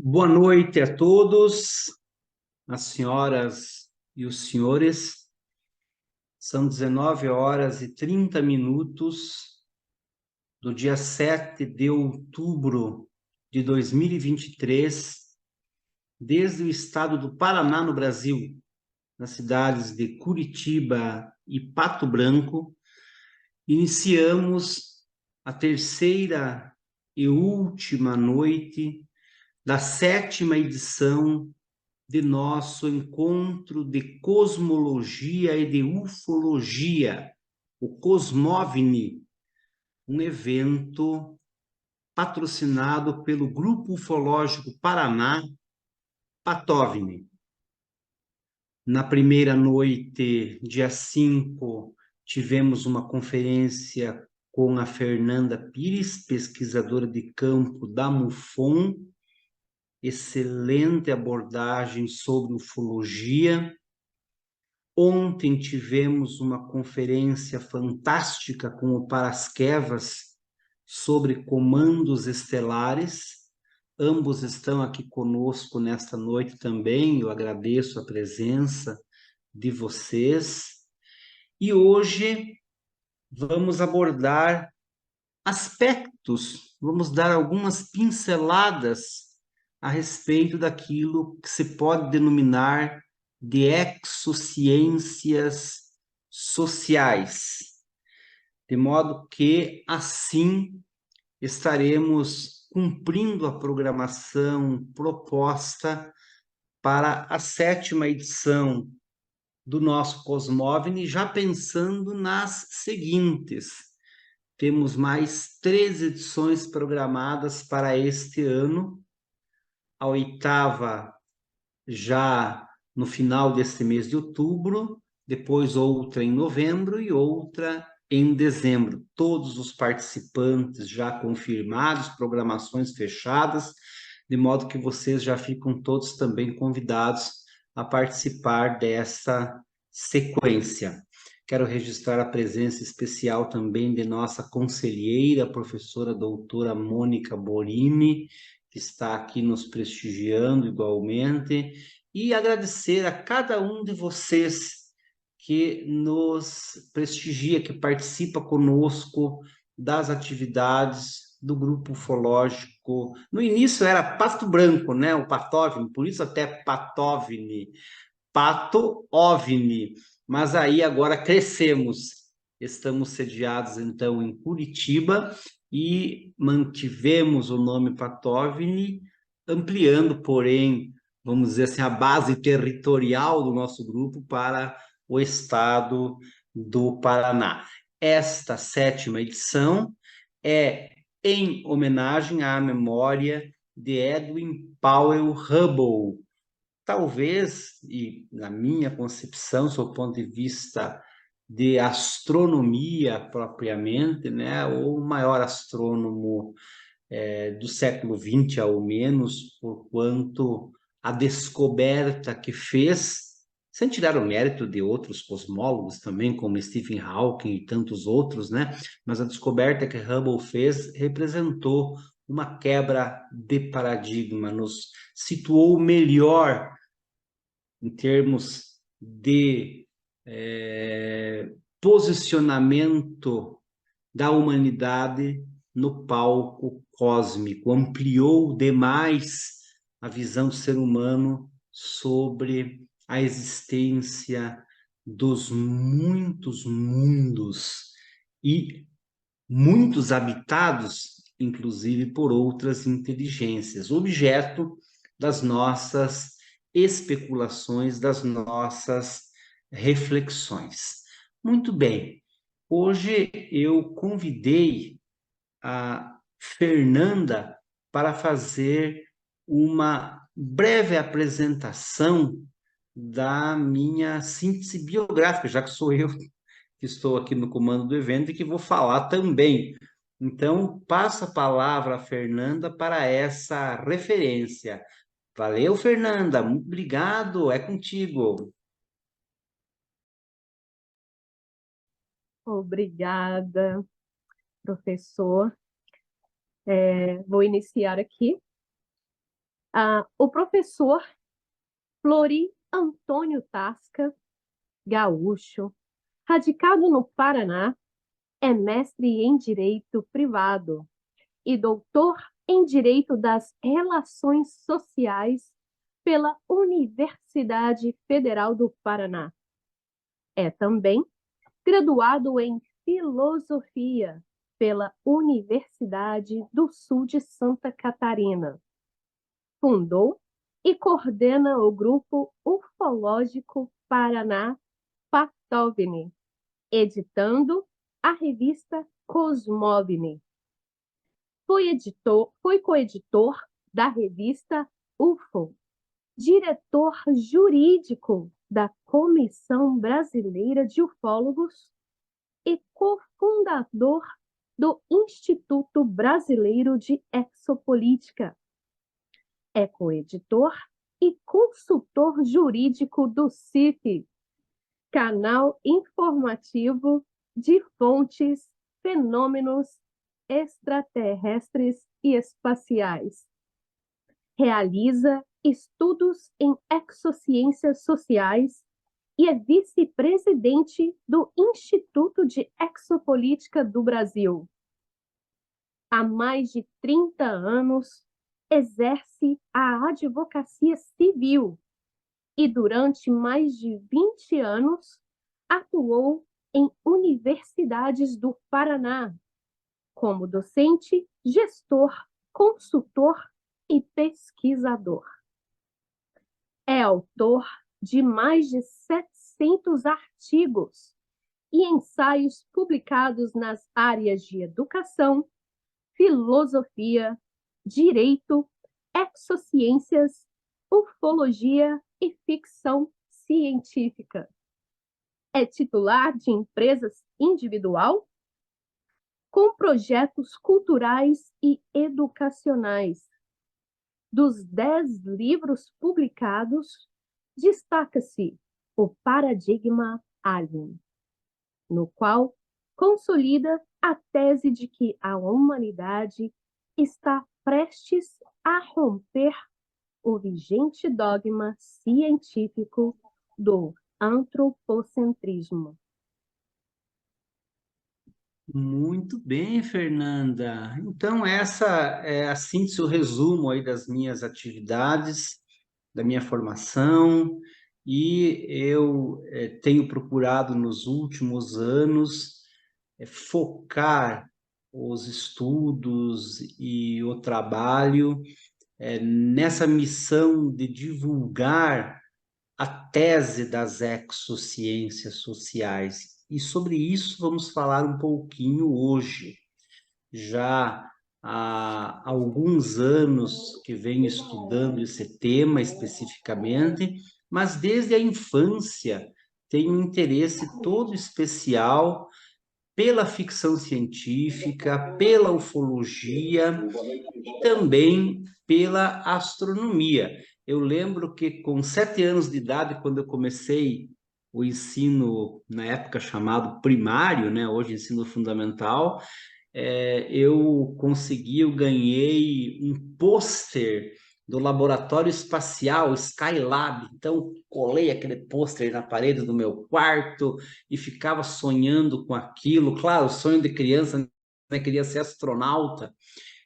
Boa noite a todos, as senhoras e os senhores. São 19 horas e 30 minutos do dia 7 de outubro de 2023, desde o estado do Paraná, no Brasil, nas cidades de Curitiba e Pato Branco, iniciamos a terceira e última noite da 7ª edição de nosso encontro de cosmologia e de ufologia, o Cosmovni, um evento patrocinado pelo Grupo Ufológico Paraná, Patovni. Na primeira noite, dia 5, tivemos uma conferência com a Fernanda Pires, pesquisadora de campo da MUFON, excelente abordagem sobre ufologia. Ontem tivemos uma conferência fantástica com o Parasquevas sobre comandos estelares. Ambos estão aqui conosco nesta noite também. Eu agradeço a presença de vocês. E hoje vamos abordar aspectos, vamos dar algumas pinceladas a respeito daquilo que se pode denominar de exociências sociais, de modo que assim estaremos cumprindo a programação proposta para a 7ª edição do nosso Cosmovni, já pensando nas seguintes. Temos mais 3 edições programadas para este ano. A 8ª já no final deste mês de outubro, depois outra em novembro e outra em dezembro. Todos os participantes já confirmados, programações fechadas, de modo que vocês já ficam todos também convidados a participar dessa sequência. Quero registrar a presença especial também de nossa conselheira, a professora doutora Mônica Borini, que está aqui nos prestigiando igualmente, e agradecer a cada um de vocês que nos prestigia, que participa conosco das atividades do grupo ufológico. No início era Pato Branco, né? O Patovni, por isso até Patovni, Pato OVNI, mas aí agora crescemos. Estamos sediados então em Curitiba e mantivemos o nome Patovni, ampliando, porém, vamos dizer assim, a base territorial do nosso grupo para o estado do Paraná. Esta 7ª edição é em homenagem à memória de Edwin Powell Hubble, talvez, e na minha concepção, sob o ponto de vista de astronomia propriamente, né, o maior astrônomo do século XX, ao menos, porquanto a descoberta que fez, sem tirar o mérito de outros cosmólogos também, como Stephen Hawking e tantos outros, né, mas a descoberta que Hubble fez representou uma quebra de paradigma, nos situou melhor em termos de posicionamento da humanidade no palco cósmico, ampliou demais a visão do ser humano sobre a existência dos muitos mundos e muitos habitados, inclusive por outras inteligências, objeto das nossas especulações, das nossas reflexões. Muito bem, hoje eu convidei a Fernanda para fazer uma breve apresentação da minha síntese biográfica, já que sou eu que estou aqui no comando do evento e que vou falar também. Então, passo a palavra à Fernanda para essa referência. Valeu, Fernanda, muito obrigado, é contigo. Obrigada, professor. Vou iniciar aqui. O professor Flori Antônio Tasca, gaúcho, radicado no Paraná, é mestre em Direito Privado e doutor em Direito das Relações Sociais pela Universidade Federal do Paraná. É também graduado em Filosofia pela Universidade do Sul de Santa Catarina. Fundou e coordena o Grupo Ufológico Paraná Patovni, editando a revista Cosmovni. Foi coeditor da revista UFO, diretor jurídico da Comissão Brasileira de Ufólogos e cofundador do Instituto Brasileiro de Exopolítica. É coeditor e consultor jurídico do CIF, Canal Informativo de Fontes, Fenômenos Extraterrestres e Espaciais. Realiza estudos em exociências sociais e é vice-presidente do Instituto de Exopolítica do Brasil. Há mais de 30 anos, exerce a advocacia civil e, durante mais de 20 anos, atuou em universidades do Paraná, como docente, gestor, consultor e pesquisador. É autor de mais de 700 artigos e ensaios publicados nas áreas de educação, filosofia, direito, exociências, ufologia e ficção científica. É titular de empresas individual com projetos culturais e educacionais. Dos 10 livros publicados, destaca-se o Paradigma Alien, no qual consolida a tese de que a humanidade está prestes a romper o vigente dogma científico do antropocentrismo. Muito bem, Fernanda. Então, essa é a síntese, o resumo aí das minhas atividades, da minha formação, e eu tenho procurado nos últimos anos focar os estudos e o trabalho nessa missão de divulgar a tese das exociências sociais. E sobre isso vamos falar um pouquinho hoje. Já há alguns anos que venho estudando esse tema especificamente, mas desde a infância tenho um interesse todo especial pela ficção científica, pela ufologia e também pela astronomia. Eu lembro que com 7 anos de idade, quando eu comecei o ensino, na época chamado primário, né, hoje ensino fundamental, eu ganhei um pôster do Laboratório Espacial Skylab. Então, colei aquele pôster na parede do meu quarto e ficava sonhando com aquilo. Claro, sonho de criança, né? Queria ser astronauta.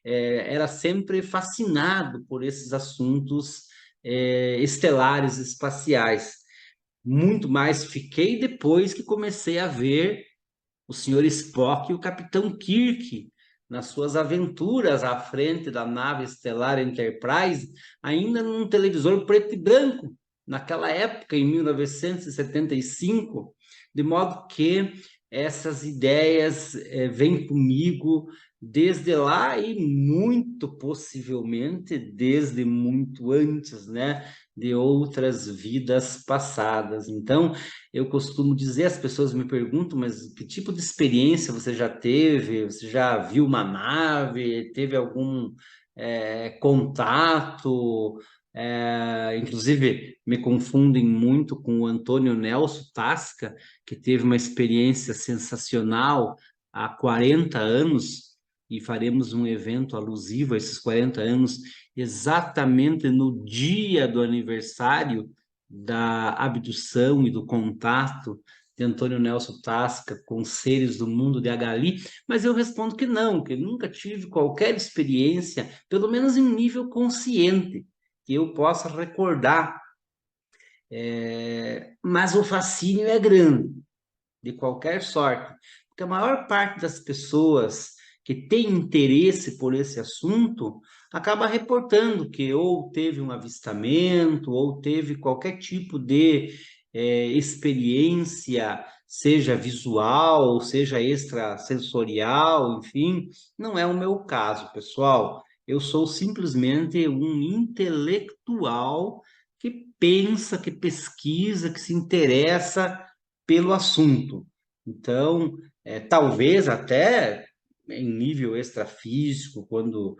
Era sempre fascinado por esses assuntos estelares, espaciais. Muito mais fiquei depois que comecei a ver o Sr. Spock e o Capitão Kirk nas suas aventuras à frente da nave estelar Enterprise, ainda num televisor preto e branco, naquela época, em 1975, de modo que essas ideias vêm comigo desde lá e muito possivelmente desde muito antes, né, de outras vidas passadas. Então, eu costumo dizer, as pessoas me perguntam, mas que tipo de experiência você já teve? Você já viu uma nave? Teve algum contato? Inclusive, me confundem muito com o Antônio Nelson Tasca, que teve uma experiência sensacional há 40 anos, e faremos um evento alusivo a esses 40 anos exatamente no dia do aniversário da abdução e do contato de Antônio Nelson Tasca com seres do mundo de Agali, mas eu respondo que não, que nunca tive qualquer experiência, pelo menos em nível consciente, que eu possa recordar. Mas o fascínio é grande, de qualquer sorte, porque a maior parte das pessoas que tem interesse por esse assunto acaba reportando que ou teve um avistamento, ou teve qualquer tipo de experiência, seja visual, seja extrasensorial, enfim. Não é o meu caso, pessoal. Eu sou simplesmente um intelectual que pensa, que pesquisa, que se interessa pelo assunto. Então, talvez até em nível extrafísico, quando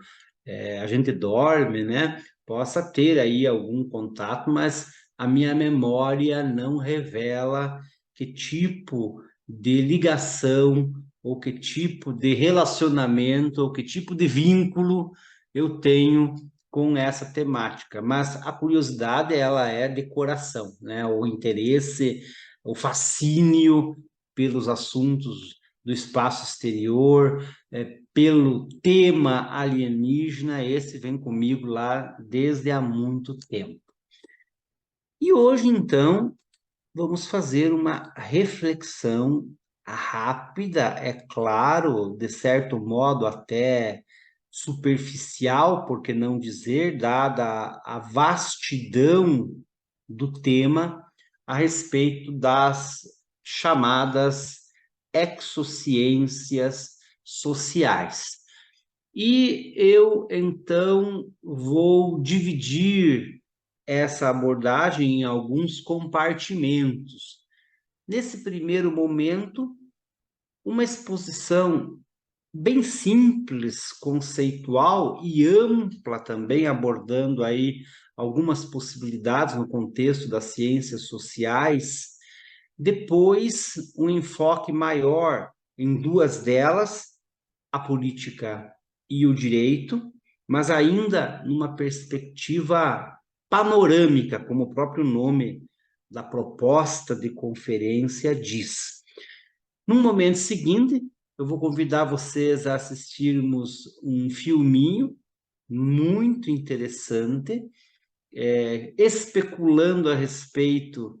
a gente dorme, né, possa ter aí algum contato, mas a minha memória não revela que tipo de ligação, ou que tipo de relacionamento, ou que tipo de vínculo eu tenho com essa temática. Mas a curiosidade, ela é de coração, né? O interesse, o fascínio pelos assuntos do espaço exterior, pelo tema alienígena, esse vem comigo lá desde há muito tempo. E hoje, então, vamos fazer uma reflexão rápida, é claro, de certo modo até superficial, por que não dizer, dada a vastidão do tema, a respeito das chamadas exociências sociais. E eu, então, vou dividir essa abordagem em alguns compartimentos. Nesse primeiro momento, uma exposição bem simples, conceitual e ampla também, abordando aí algumas possibilidades no contexto das ciências sociais. Depois, um enfoque maior em duas delas, a política e o direito, mas ainda numa perspectiva panorâmica, como o próprio nome da proposta de conferência diz. No momento seguinte, eu vou convidar vocês a assistirmos um filminho muito interessante, especulando a respeito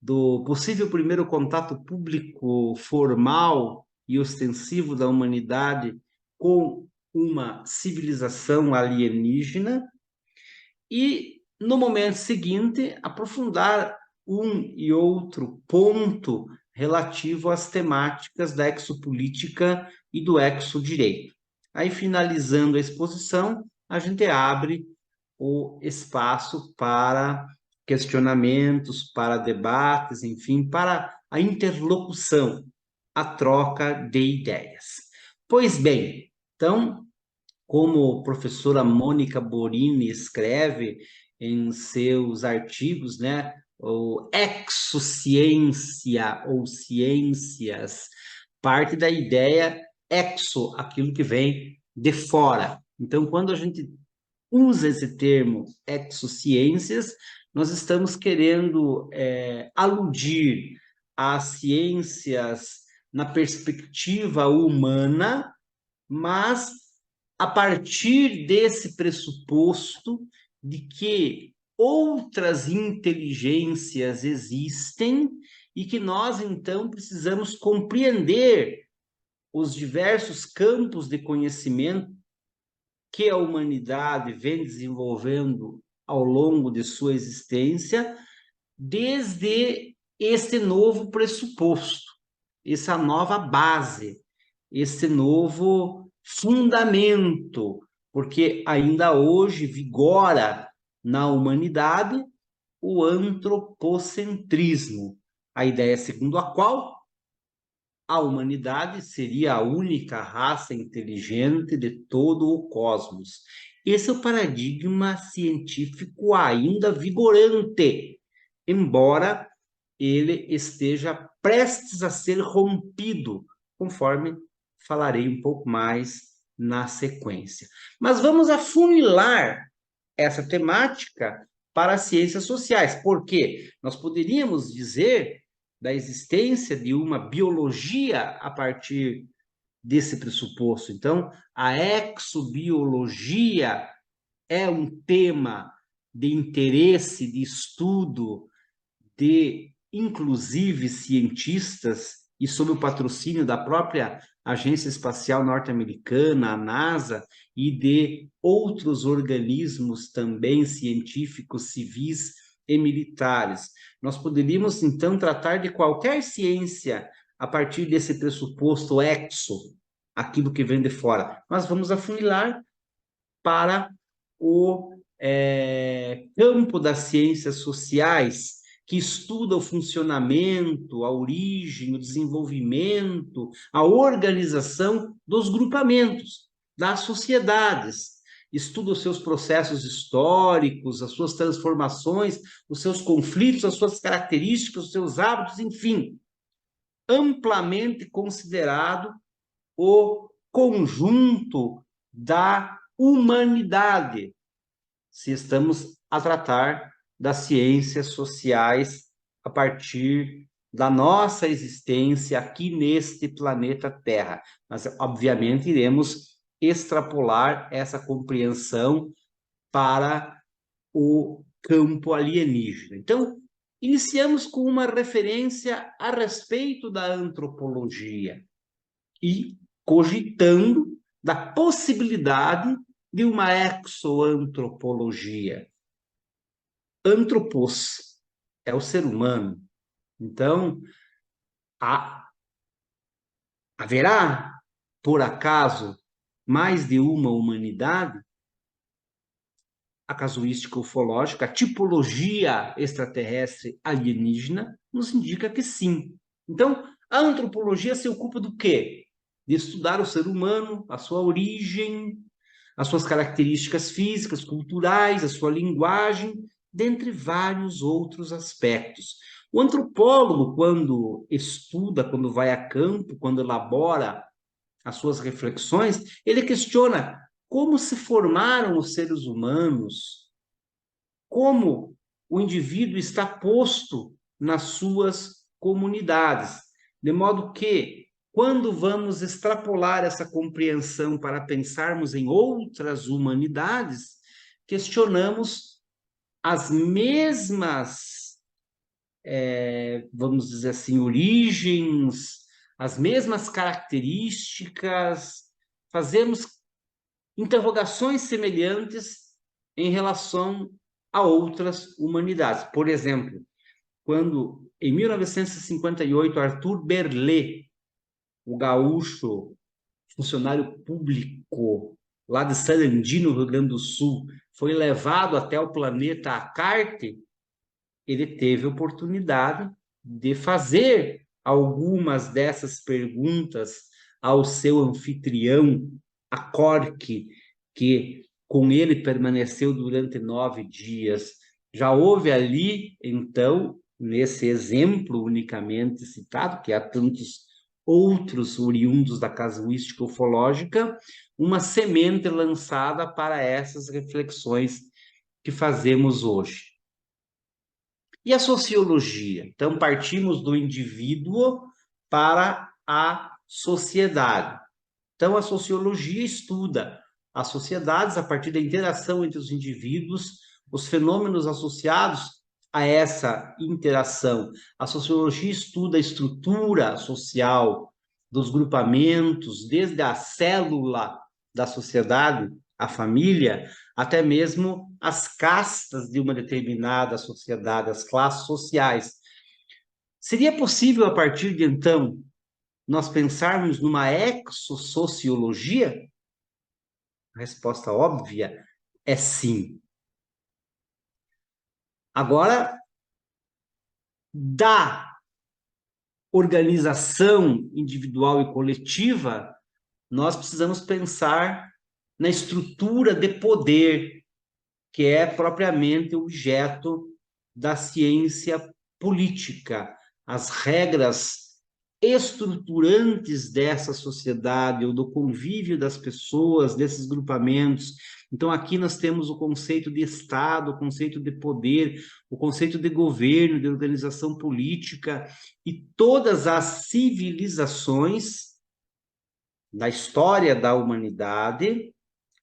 do possível primeiro contato público formal e ostensivo da humanidade com uma civilização alienígena, e no momento seguinte aprofundar um e outro ponto relativo às temáticas da exopolítica e do exodireito. Aí, finalizando a exposição, a gente abre o espaço para questionamentos, para debates, enfim, para a interlocução, a troca de ideias. Pois bem, então, como a professora Mônica Borini escreve em seus artigos, né, o exociência ou ciências, parte da ideia exo, aquilo que vem de fora. Então, quando a gente usa esse termo exociências, nós estamos querendo aludir às ciências na perspectiva humana, mas a partir desse pressuposto de que outras inteligências existem e que nós, então, precisamos compreender os diversos campos de conhecimento que a humanidade vem desenvolvendo ao longo de sua existência, desde este novo pressuposto, essa nova base, esse novo fundamento, porque ainda hoje vigora na humanidade o antropocentrismo, a ideia segundo a qual a humanidade seria a única raça inteligente de todo o cosmos. Esse é o paradigma científico ainda vigorante, embora ele esteja prestes a ser rompido, conforme falarei um pouco mais na sequência. Mas vamos afunilar essa temática para as ciências sociais. Por quê? Nós poderíamos dizer da existência de uma biologia a partir desse pressuposto. Então, a exobiologia é um tema de interesse, de estudo, de, inclusive, cientistas, e sob o patrocínio da própria Agência Espacial Norte-Americana, a NASA, e de outros organismos também científicos, civis e militares. Nós poderíamos, então, tratar de qualquer ciência a partir desse pressuposto exo, aquilo que vem de fora. Nós vamos afunilar para o campo das ciências sociais, que estuda o funcionamento, a origem, o desenvolvimento, a organização dos grupamentos, das sociedades. Estuda os seus processos históricos, as suas transformações, os seus conflitos, as suas características, os seus hábitos, enfim. Amplamente considerado o conjunto da humanidade, se estamos a tratar das ciências sociais a partir da nossa existência aqui neste planeta Terra. Mas, obviamente, iremos extrapolar essa compreensão para o campo alienígena. Então, iniciamos com uma referência a respeito da antropologia e cogitando da possibilidade de uma exoantropologia. Antropos é o ser humano. Então, haverá, por acaso, mais de uma humanidade? A casuística ufológica, a tipologia extraterrestre alienígena nos indica que sim. Então, a antropologia se ocupa do quê? De estudar o ser humano, a sua origem, as suas características físicas, culturais, a sua linguagem, dentre vários outros aspectos. O antropólogo, quando estuda, quando vai a campo, quando elabora as suas reflexões, ele questiona como se formaram os seres humanos, como o indivíduo está posto nas suas comunidades, de modo que, quando vamos extrapolar essa compreensão para pensarmos em outras humanidades, questionamos as mesmas, vamos dizer assim, origens, as mesmas características, fazemos interrogações semelhantes em relação a outras humanidades. Por exemplo, quando, em 1958, Arthur Berlet, o gaúcho, funcionário público lá de Sarandi, no Rio Grande do Sul, foi levado até o planeta Acarte, ele teve a oportunidade de fazer algumas dessas perguntas ao seu anfitrião, a Cork, que com ele permaneceu durante 9 dias. Já houve ali, então, nesse exemplo unicamente citado, que há tantos outros oriundos da casuística ufológica, uma semente lançada para essas reflexões que fazemos hoje. E a sociologia? Então, partimos do indivíduo para a sociedade. Então, a sociologia estuda as sociedades a partir da interação entre os indivíduos, os fenômenos associados a essa interação. A sociologia estuda a estrutura social dos grupamentos, desde a célula da sociedade, a família, até mesmo as castas de uma determinada sociedade, as classes sociais. Seria possível, a partir de então, nós pensarmos numa exosociologia? A resposta óbvia é sim. Agora, da organização individual e coletiva, nós precisamos pensar na estrutura de poder, que é propriamente objeto da ciência política, as regras estruturantes dessa sociedade, ou do convívio das pessoas, desses grupamentos, Então, aqui nós temos o conceito de Estado, o conceito de poder, o conceito de governo, de organização política, e todas as civilizações da história da humanidade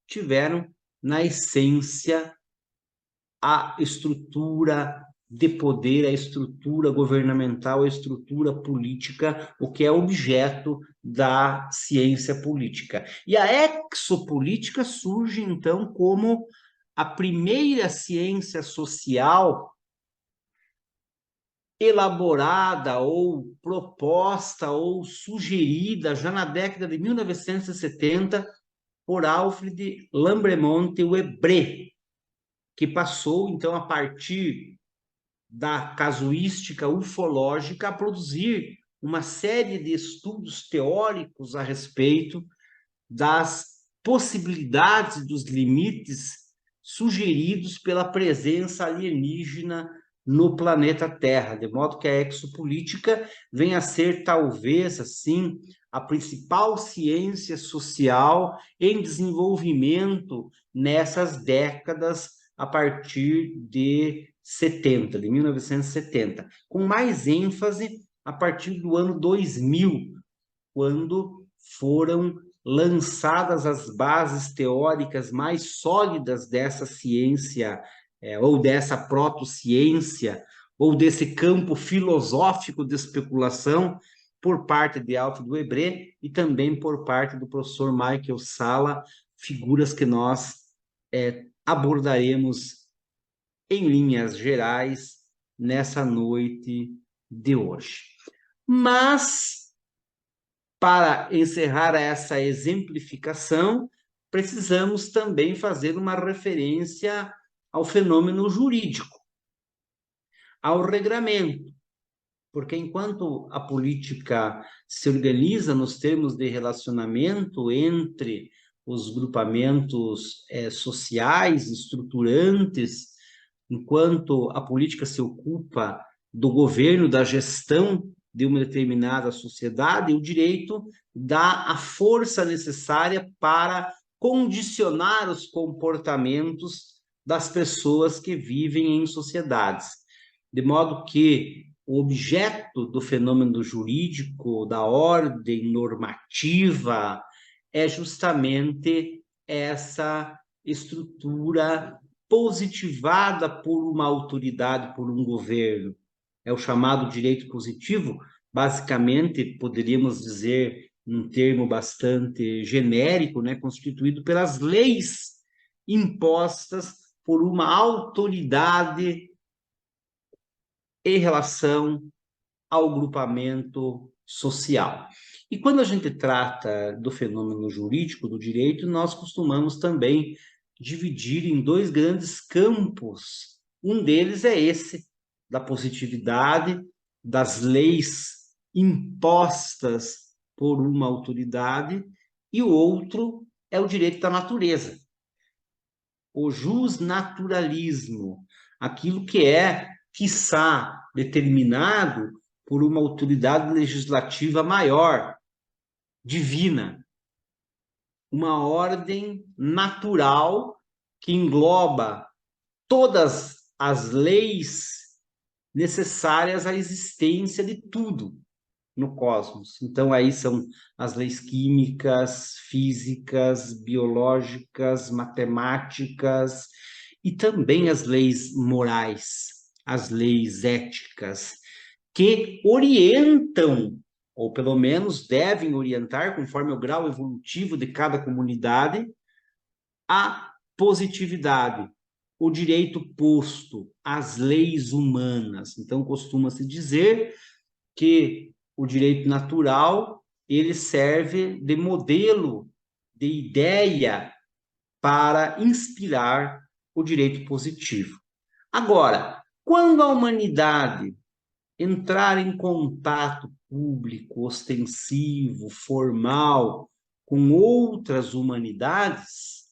tiveram, na essência, a estrutura de poder, a estrutura governamental, a estrutura política, o que é objeto da ciência política. E a exopolítica surge, então, como a primeira ciência social elaborada ou proposta ou sugerida já na década de 1970 por Alfred Lambremont Webre, que passou, então, a partir da casuística ufológica, a produzir uma série de estudos teóricos a respeito das possibilidades e dos limites sugeridos pela presença alienígena no planeta Terra, de modo que a exopolítica venha a ser, talvez, assim, a principal ciência social em desenvolvimento nessas décadas a partir de 70, de 1970, com mais ênfase a partir do ano 2000, quando foram lançadas as bases teóricas mais sólidas dessa ciência, ou dessa protociência, ou desse campo filosófico de especulação, por parte de Alfred Webre e também por parte do professor Michael Salla, figuras que nós abordaremos em linhas gerais nessa noite de hoje. Mas, para encerrar essa exemplificação, precisamos também fazer uma referência ao fenômeno jurídico, ao regramento, porque enquanto a política se organiza nos termos de relacionamento entre os grupamentos sociais, estruturantes, enquanto a política se ocupa do governo, da gestão de uma determinada sociedade, o direito dá a força necessária para condicionar os comportamentos das pessoas que vivem em sociedades. De modo que o objeto do fenômeno jurídico, da ordem normativa, é justamente essa estrutura positivada por uma autoridade, por um governo. É o chamado direito positivo, basicamente, poderíamos dizer, num termo bastante genérico, né, constituído pelas leis impostas por uma autoridade em relação ao grupamento social. E quando a gente trata do fenômeno jurídico, do direito, nós costumamos também dividir em dois grandes campos. Um deles é esse, da positividade, das leis impostas por uma autoridade, e o outro é o direito da natureza, o jusnaturalismo, aquilo que é, quiçá, determinado por uma autoridade legislativa maior, divina, uma ordem natural que engloba todas as leis necessárias à existência de tudo no cosmos. Então, aí são as leis químicas, físicas, biológicas, matemáticas e também as leis morais, as leis éticas, que orientam, ou pelo menos devem orientar, conforme o grau evolutivo de cada comunidade, a positividade, o direito posto, as leis humanas. Então, costuma-se dizer que o direito natural ele serve de modelo, de ideia para inspirar o direito positivo. Agora, quando a humanidade entrar em contato público, ostensivo, formal, com outras humanidades,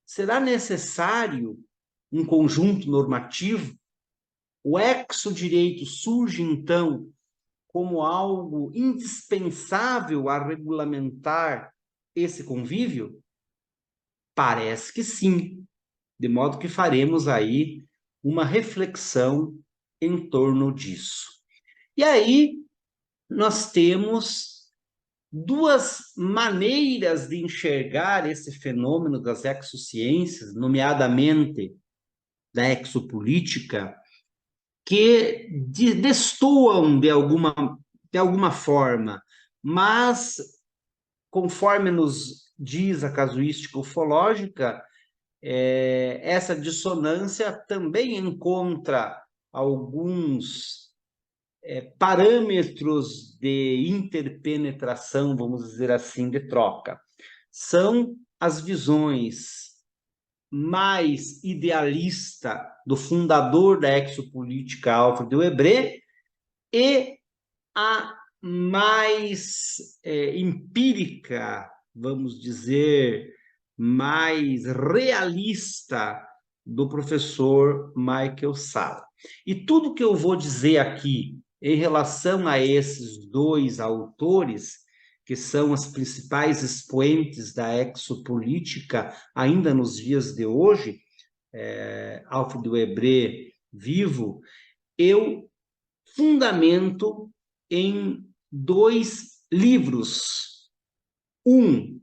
será necessário um conjunto normativo? O exodireito surge, então, como algo indispensável a regulamentar esse convívio? Parece que sim, de modo que faremos aí uma reflexão em torno disso. E aí nós temos duas maneiras de enxergar esse fenômeno das exociências, nomeadamente da exopolítica, que destoam de alguma forma, mas, conforme nos diz a casuística ufológica, essa dissonância também encontra alguns parâmetros de interpenetração, vamos dizer assim, de troca. São as visões mais idealista do fundador da exopolítica, Alfred Webre, e a mais empírica, vamos dizer, mais realista do professor Michael Salla. E tudo que eu vou dizer aqui em relação a esses dois autores, que são as principais expoentes da exopolítica ainda nos dias de hoje, Alfred Webre vivo, eu fundamento em dois livros. Um,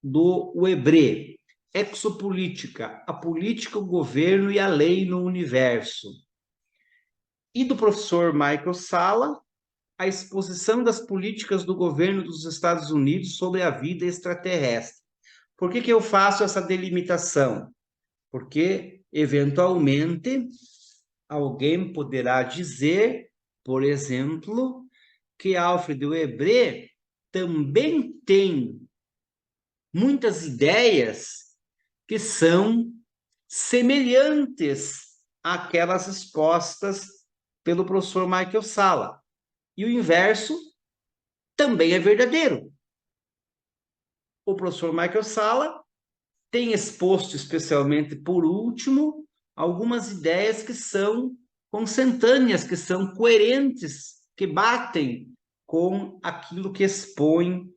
do Webre, Exopolítica, a política, o governo e a lei no universo. E do professor Michael Salla, a exposição das políticas do governo dos Estados Unidos sobre a vida extraterrestre. Por que eu faço essa delimitação? Porque, eventualmente, alguém poderá dizer, por exemplo, que Alfred Webre também tem muitas ideias que são semelhantes àquelas expostas pelo professor Michael Salla. E o inverso também é verdadeiro. O professor Michael Salla tem exposto, especialmente por último, algumas ideias que são consentâneas, que são coerentes, que batem com aquilo que expõe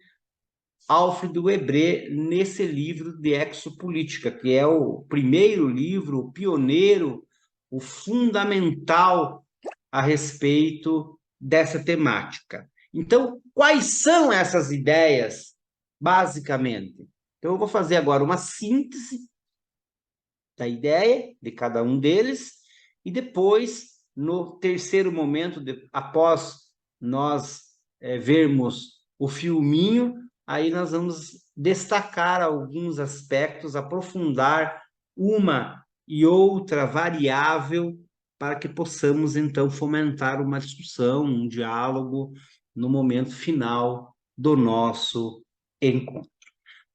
Alfred Webre nesse livro de Exopolítica, que é o primeiro livro, o pioneiro, o fundamental a respeito dessa temática. Então, quais são essas ideias, basicamente? Então, eu vou fazer agora uma síntese da ideia de cada um deles, e depois, no terceiro momento, após nós vermos o filminho, aí nós vamos destacar alguns aspectos, aprofundar uma e outra variável para que possamos, então, fomentar uma discussão, um diálogo no momento final do nosso encontro.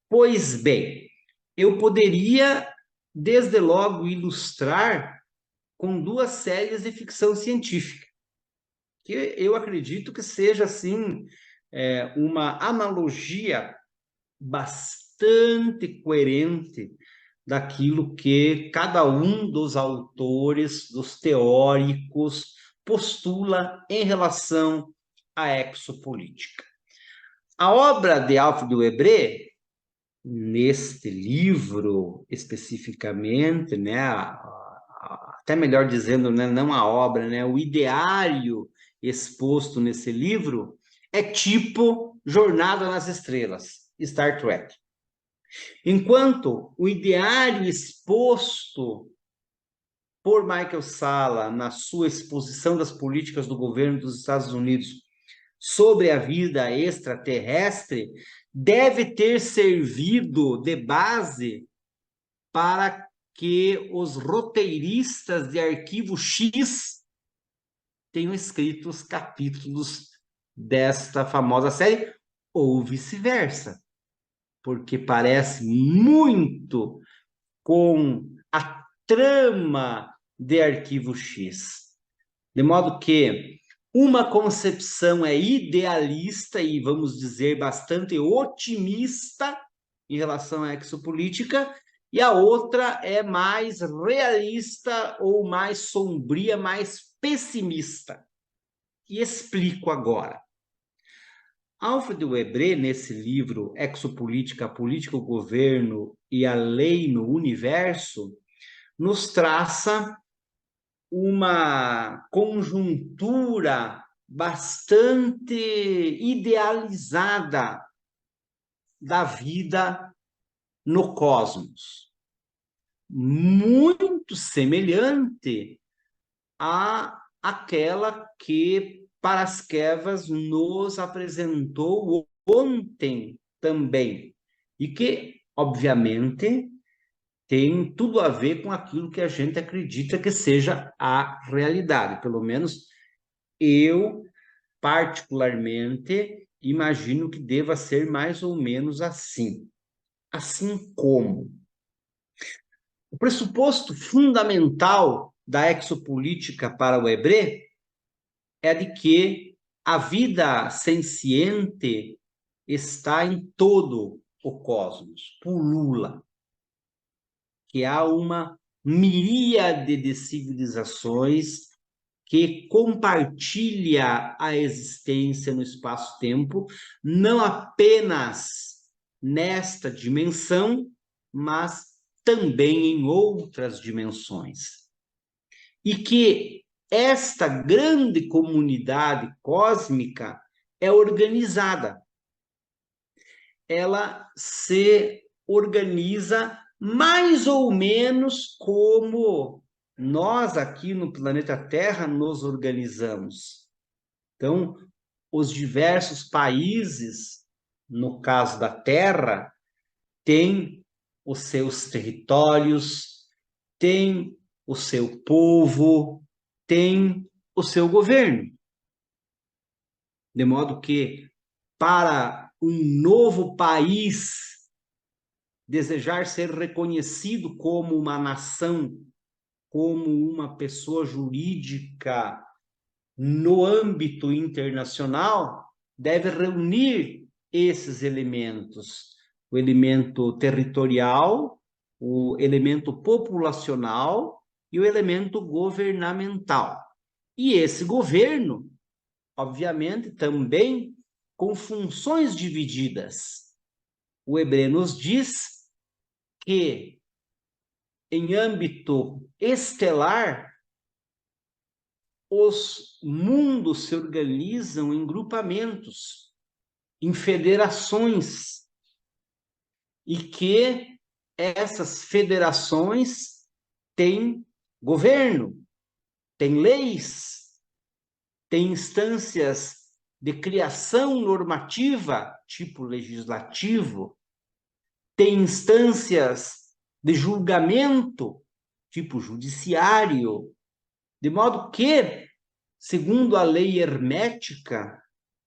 Pois bem, eu poderia, desde logo, ilustrar com duas séries de ficção científica, que eu acredito que seja, assim, uma analogia bastante coerente daquilo que cada um dos autores, dos teóricos, postula em relação à exopolítica. A obra de Alfred Webre, neste livro especificamente, né, até melhor dizendo, né, não a obra, né, o ideário exposto nesse livro é tipo Jornada nas Estrelas, Star Trek. Enquanto o ideário exposto por Michael Salla na sua exposição das políticas do governo dos Estados Unidos sobre a vida extraterrestre deve ter servido de base para que os roteiristas de Arquivo X tenham escrito os capítulos desta famosa série, ou vice-versa, porque parece muito com a trama de Arquivo X. De modo que uma concepção é idealista e, vamos dizer, bastante otimista em relação à exopolítica, e a outra é mais realista ou mais sombria, mais pessimista. E explico agora. Alfred Webre, nesse livro Exopolítica, a Política, o Governo e a Lei no Universo, nos traça uma conjuntura bastante idealizada da vida no cosmos, muito semelhante àquela que Paraskevas nos apresentou ontem também, e que, obviamente, tem tudo a ver com aquilo que a gente acredita que seja a realidade. Pelo menos eu, particularmente, imagino que deva ser mais ou menos assim. Assim como o pressuposto fundamental da exopolítica para o Webre é de que a vida senciente está em todo o cosmos, pulula, que há uma miríade de civilizações que compartilha a existência no espaço-tempo, não apenas nesta dimensão, mas também em outras dimensões. E que esta grande comunidade cósmica é organizada. Ela se organiza mais ou menos como nós aqui no planeta Terra nos organizamos. Então, os diversos países, no caso da Terra, têm os seus territórios, têm o seu povo, têm o seu governo. De modo que, para um novo país desejar ser reconhecido como uma nação, como uma pessoa jurídica no âmbito internacional, deve reunir esses elementos: o elemento territorial, o elemento populacional e o elemento governamental. E esse governo, obviamente, também com funções divididas. O Webre nos diz que, em âmbito estelar, os mundos se organizam em grupamentos, em federações, e que essas federações têm governo, têm leis, têm instâncias de criação normativa, tipo legislativo, têm instâncias de julgamento, tipo judiciário, de modo que, segundo a lei hermética,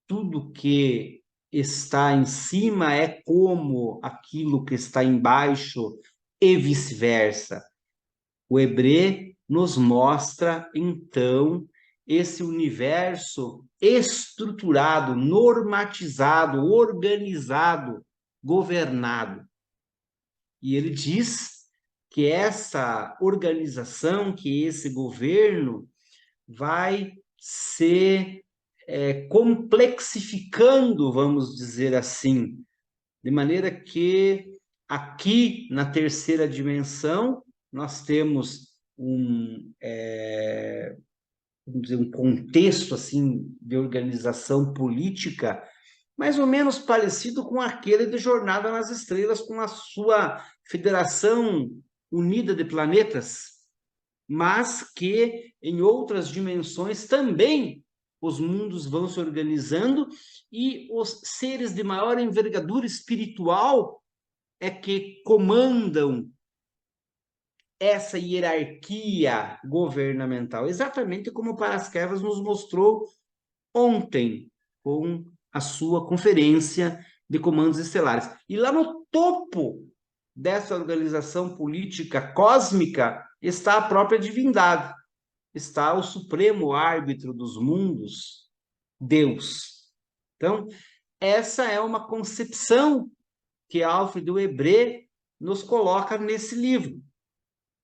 tudo que está em cima é como aquilo que está embaixo e vice-versa. O Webre nos mostra, então, esse universo estruturado, normatizado, organizado, governado. E ele diz que essa organização, que esse governo vai se complexificando, vamos dizer assim, de maneira que aqui na terceira dimensão nós temos vamos dizer, um contexto assim de organização política mais ou menos parecido com aquele de Jornada nas Estrelas, com a sua Federação Unida de Planetas, mas que em outras dimensões também os mundos vão se organizando e os seres de maior envergadura espiritual é que comandam essa hierarquia governamental, exatamente como Paraskevas nos mostrou ontem, com a sua conferência de comandos estelares. E lá no topo dessa organização política cósmica está a própria divindade, está o supremo árbitro dos mundos, Deus. Então, essa é uma concepção que Alfred Webre nos coloca nesse livro.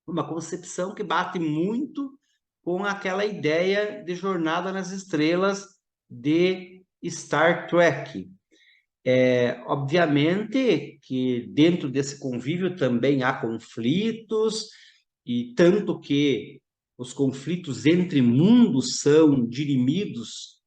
Uma concepção que bate muito com aquela ideia de Jornada nas Estrelas de Star Trek. Obviamente que dentro desse convívio também há conflitos, e tanto que os conflitos entre mundos são dirimidos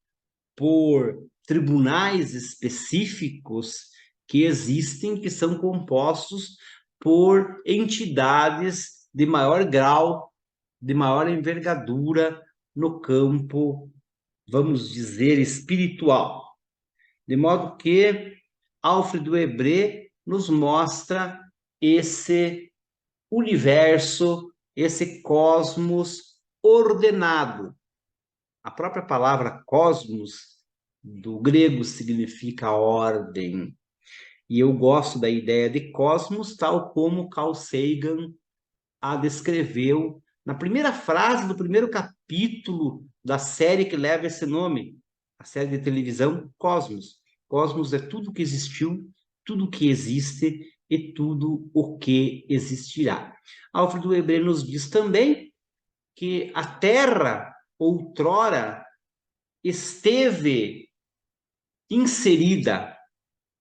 por tribunais específicos que existem, que são compostos por entidades de maior grau, de maior envergadura no campo, vamos dizer, espiritual. De modo que Alfredo Hebré nos mostra esse universo, esse cosmos ordenado. A própria palavra cosmos, do grego, significa ordem. E eu gosto da ideia de cosmos, tal como Carl Sagan a descreveu na primeira frase do primeiro capítulo da série que leva esse nome, a série de televisão Cosmos. Cosmos é tudo que existiu, tudo que existe e tudo o que existirá. Alfredo Weber nos diz também que a Terra, outrora, esteve inserida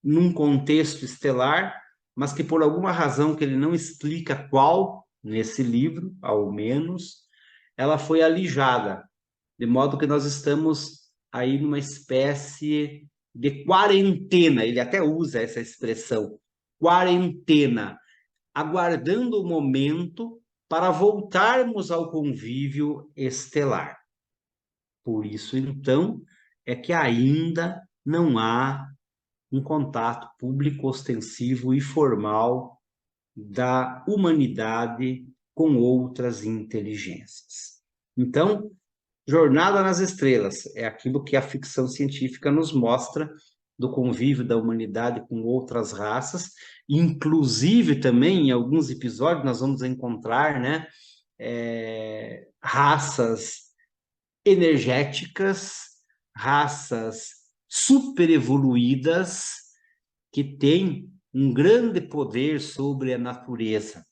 num contexto estelar, mas que por alguma razão que ele não explica qual, nesse livro, ao menos, ela foi alijada, de modo que nós estamos aí numa espécie de quarentena, ele até usa essa expressão, quarentena, aguardando o momento para voltarmos ao convívio estelar. Por isso, então, é que ainda não há um contato público ostensivo e formal da humanidade com outras inteligências. Então, Jornada nas Estrelas é aquilo que a ficção científica nos mostra do convívio da humanidade com outras raças, inclusive também em alguns episódios nós vamos encontrar, né, raças energéticas, raças super evoluídas que têm um grande poder sobre a natureza.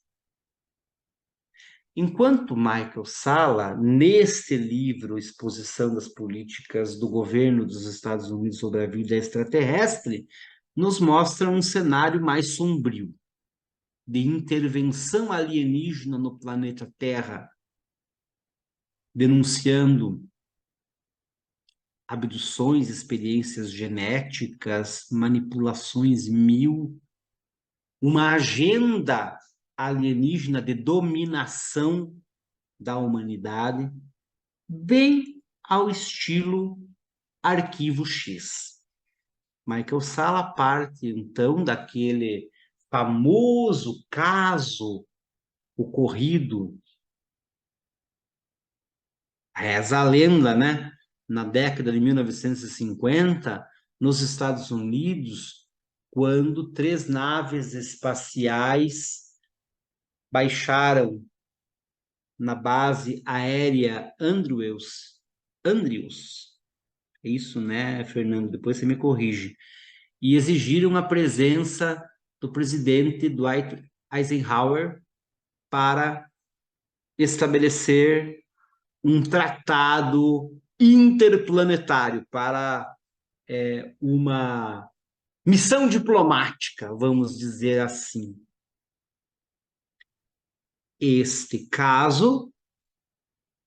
Enquanto Michael Salla, neste livro Exposição das Políticas do Governo dos Estados Unidos sobre a Vida Extraterrestre, nos mostra um cenário mais sombrio, de intervenção alienígena no planeta Terra, denunciando abduções, experiências genéticas, manipulações mil, uma agenda alienígena de dominação da humanidade, bem ao estilo Arquivo X. Michael Salla parte, então, daquele famoso caso ocorrido, reza a lenda, né? Na década de 1950, nos Estados Unidos, quando 3 naves espaciais baixaram na base aérea Andrews, é isso, né, Fernando? Depois você me corrige. E exigiram a presença do presidente Dwight Eisenhower para estabelecer um tratado interplanetário para uma missão diplomática, vamos dizer assim. Este caso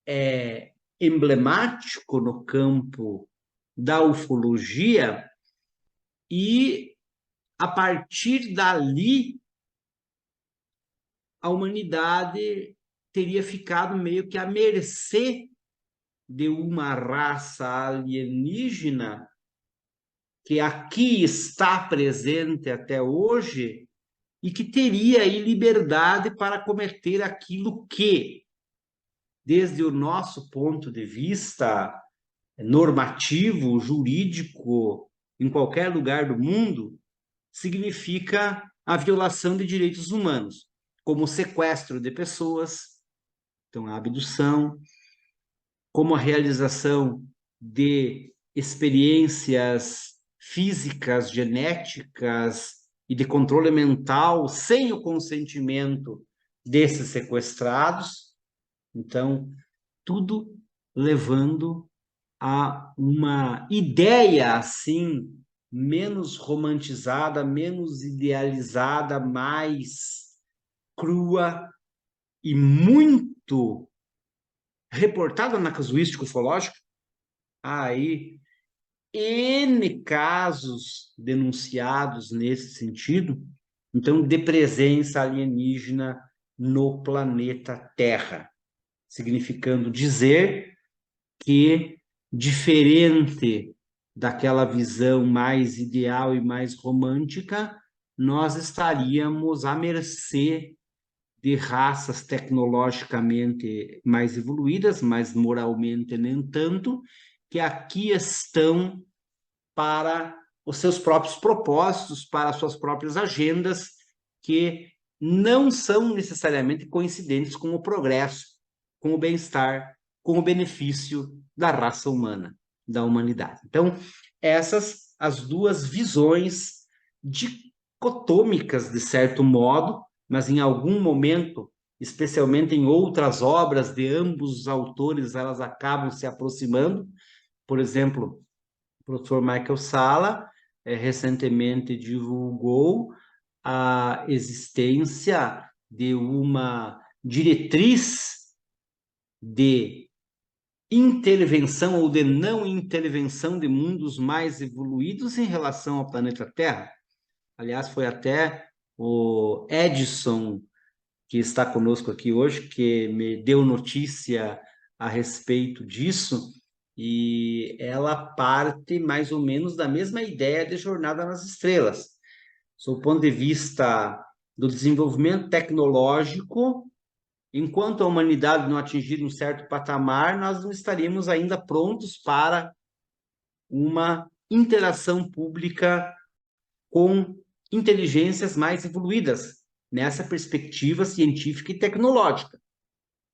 é emblemático no campo da ufologia e, a partir dali, a humanidade teria ficado meio que à mercê de uma raça alienígena que aqui está presente até hoje e que teria aí liberdade para cometer aquilo que, desde o nosso ponto de vista normativo, jurídico, em qualquer lugar do mundo, significa a violação de direitos humanos, como o sequestro de pessoas, então a abdução, como a realização de experiências físicas, genéticas e de controle mental sem o consentimento desses sequestrados. Então, tudo levando a uma ideia, assim, menos romantizada, menos idealizada, mais crua e muito reportada na casuística ufológica. Há aí N casos denunciados nesse sentido, então, de presença alienígena no planeta Terra, significando dizer que, diferente daquela visão mais ideal e mais romântica, nós estaríamos à mercê de raças tecnologicamente mais evoluídas, mas moralmente nem tanto, que aqui estão para os seus próprios propósitos, para as suas próprias agendas, que não são necessariamente coincidentes com o progresso, com o bem-estar, com o benefício da raça humana, da humanidade. Então, essas as duas visões dicotômicas, de certo modo, mas em algum momento, especialmente em outras obras de ambos os autores, elas acabam se aproximando. Por exemplo, o professor Michael Salla recentemente divulgou a existência de uma diretriz de intervenção ou de não intervenção de mundos mais evoluídos em relação ao planeta Terra. Aliás, foi até o Edson, que está conosco aqui hoje, que me deu notícia a respeito disso, e ela parte mais ou menos da mesma ideia de Jornada nas Estrelas. Sob o ponto de vista do desenvolvimento tecnológico, enquanto a humanidade não atingir um certo patamar, nós não estaríamos ainda prontos para uma interação pública com inteligências mais evoluídas, nessa perspectiva científica e tecnológica,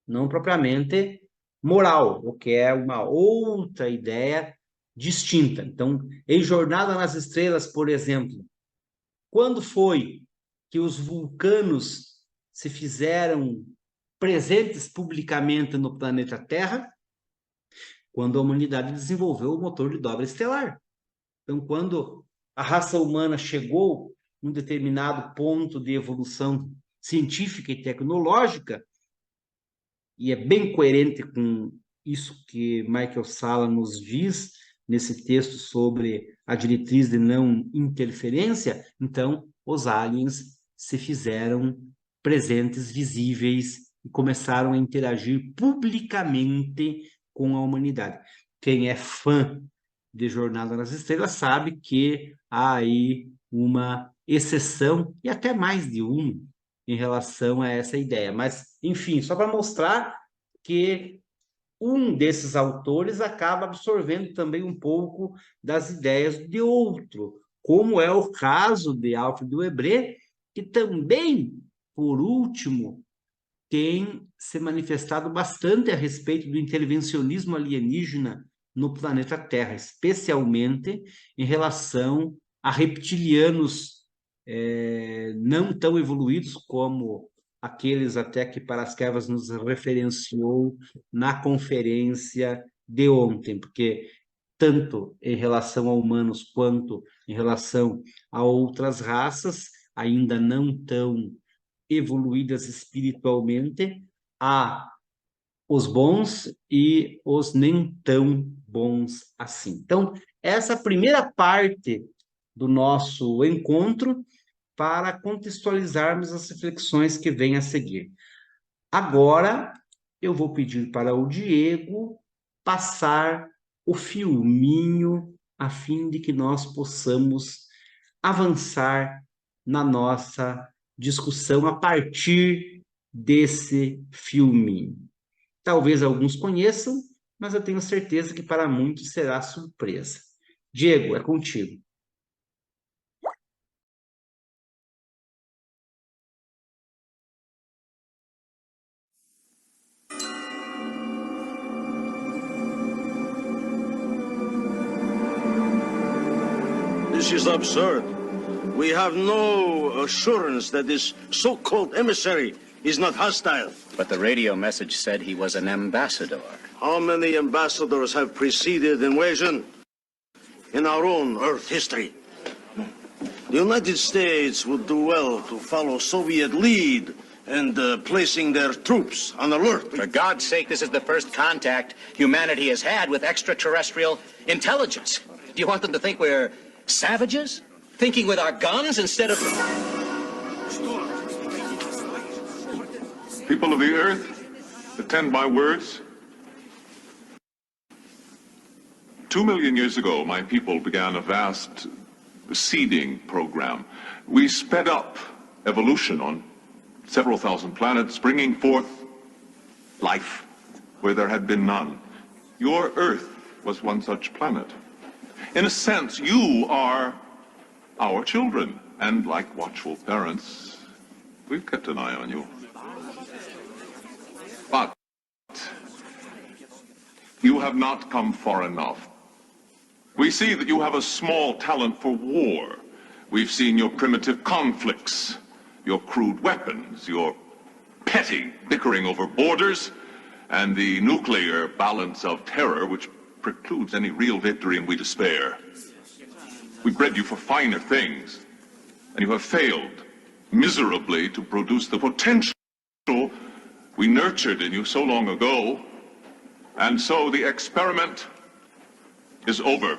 não propriamente moral, o que é uma outra ideia distinta. Então, em Jornada nas Estrelas, por exemplo, quando foi que os vulcanos se fizeram presentes publicamente no planeta Terra? Quando a humanidade desenvolveu o motor de dobra estelar. Então, quando a raça humana chegou num determinado ponto de evolução científica e tecnológica, e é bem coerente com isso que Michael Salla nos diz nesse texto sobre a diretriz de não interferência, então os aliens se fizeram presentes, visíveis, e começaram a interagir publicamente com a humanidade. Quem é fã de Jornada nas Estrelas sabe que há aí uma exceção, e até mais de uma, em relação a essa ideia. Mas, enfim, só para mostrar que um desses autores acaba absorvendo também um pouco das ideias de outro, como é o caso de Alfred Webre, que também, por último, tem se manifestado bastante a respeito do intervencionismo alienígena no planeta Terra, especialmente em relação a reptilianos não tão evoluídos como aqueles até que Paraskevas nos referenciou na conferência de ontem, porque tanto em relação a humanos quanto em relação a outras raças ainda não tão evoluídas espiritualmente, há os bons e os nem tão bons assim. Então, essa primeira parte do nosso encontro para contextualizarmos as reflexões que vêm a seguir. Agora, eu vou pedir para o Diego passar o filminho a fim de que nós possamos avançar na nossa discussão a partir desse filminho. Talvez alguns conheçam, mas eu tenho certeza que para muitos será surpresa. Diego, é contigo. This is absurd. We have no assurance that this so-called emissary is not hostile. But the radio message said he was an ambassador. How many ambassadors have preceded invasion in our own Earth history? The United States would do well to follow Soviet lead and placing their troops on alert. For God's sake, this is the first contact humanity has had with extraterrestrial intelligence. Do you want them to think we're savages? Thinking with our guns instead of... People of the Earth, attend my words. 2 million years ago, my people began a vast seeding program. We sped up evolution on several thousand planets, bringing forth life where there had been none. Your Earth was one such planet. In a sense, you are our children, and like watchful parents, we've kept an eye on you. But you have not come far enough. We see that you have a small talent for war. We've seen your primitive conflicts, your crude weapons, your petty bickering over borders, and the nuclear balance of terror which precludes any real victory, and we despair. We bred you for finer things, and you have failed miserably to produce the potential we nurtured in you so long ago, and so the experiment is over.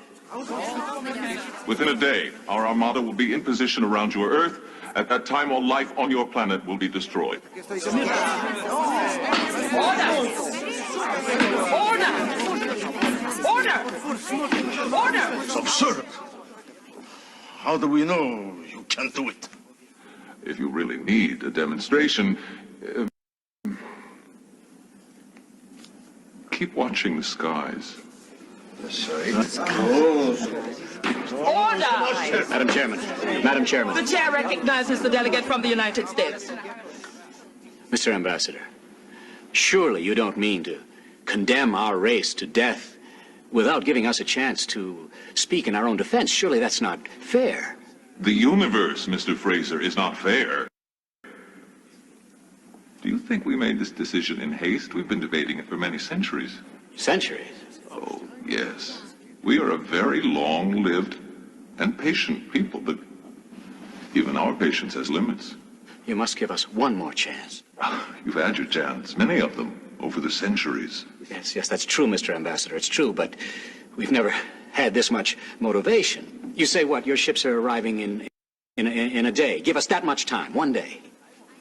Within a day, our armada will be in position around your Earth. At that time, all life on your planet will be destroyed. Order! It's absurd. How do we know you can't do it? If you really need a demonstration, keep watching the skies. Order! Madam Chairman. The chair recognizes the delegate from the United States. Mr. Ambassador, surely you don't mean to condemn our race to death without giving us a chance to speak in our own defense. Surely that's not fair. The universe, Mr. Fraser, is not fair. Do you think we made this decision in haste? We've been debating it for many centuries. Centuries? Oh, yes. We are a very long-lived and patient people, but even our patience has limits. You must give us one more chance. You've had your chance, many of them, over the centuries. Yes, that's true, Mr. Ambassador. It's true, but we've never had this much motivation. You say what? Your ships are arriving in a day. Give us that much time, one day.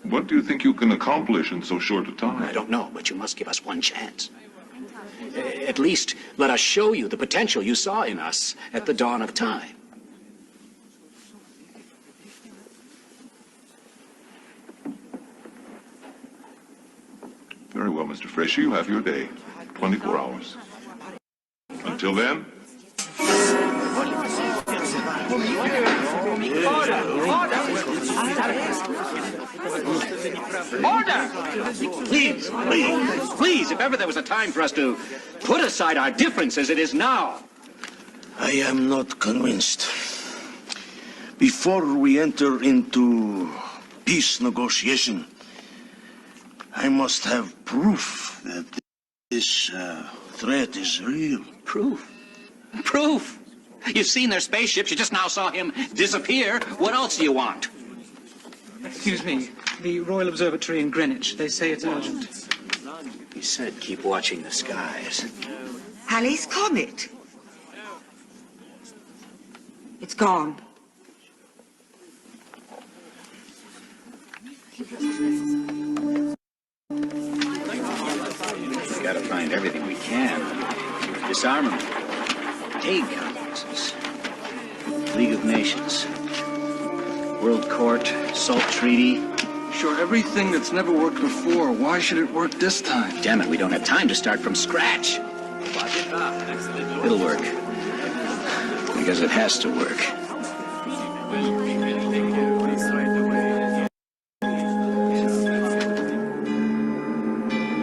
What do you think you can accomplish in so short a time? I don't know, but you must give us one chance. At least let us show you the potential you saw in us at the dawn of time. Very well, Mr. Fraser, you have your day. 24 hours. Until then... Order! Please, if ever there was a time for us to put aside our differences, it is now. I am not convinced. Before we enter into peace negotiation, I must have proof that this threat is real. Proof? Proof? You've seen their spaceships. You just now saw him disappear. What else do you want? Excuse me. The Royal Observatory in Greenwich. They say it's urgent. He said keep watching the skies. Halley's Comet. It's gone. We've got to find everything we can. Disarmament, aid conferences, League of Nations, World Court, SALT Treaty. Sure, everything that's never worked before. Why should it work this time? Damn it, we don't have time to start from scratch. It'll work. Because it has to work.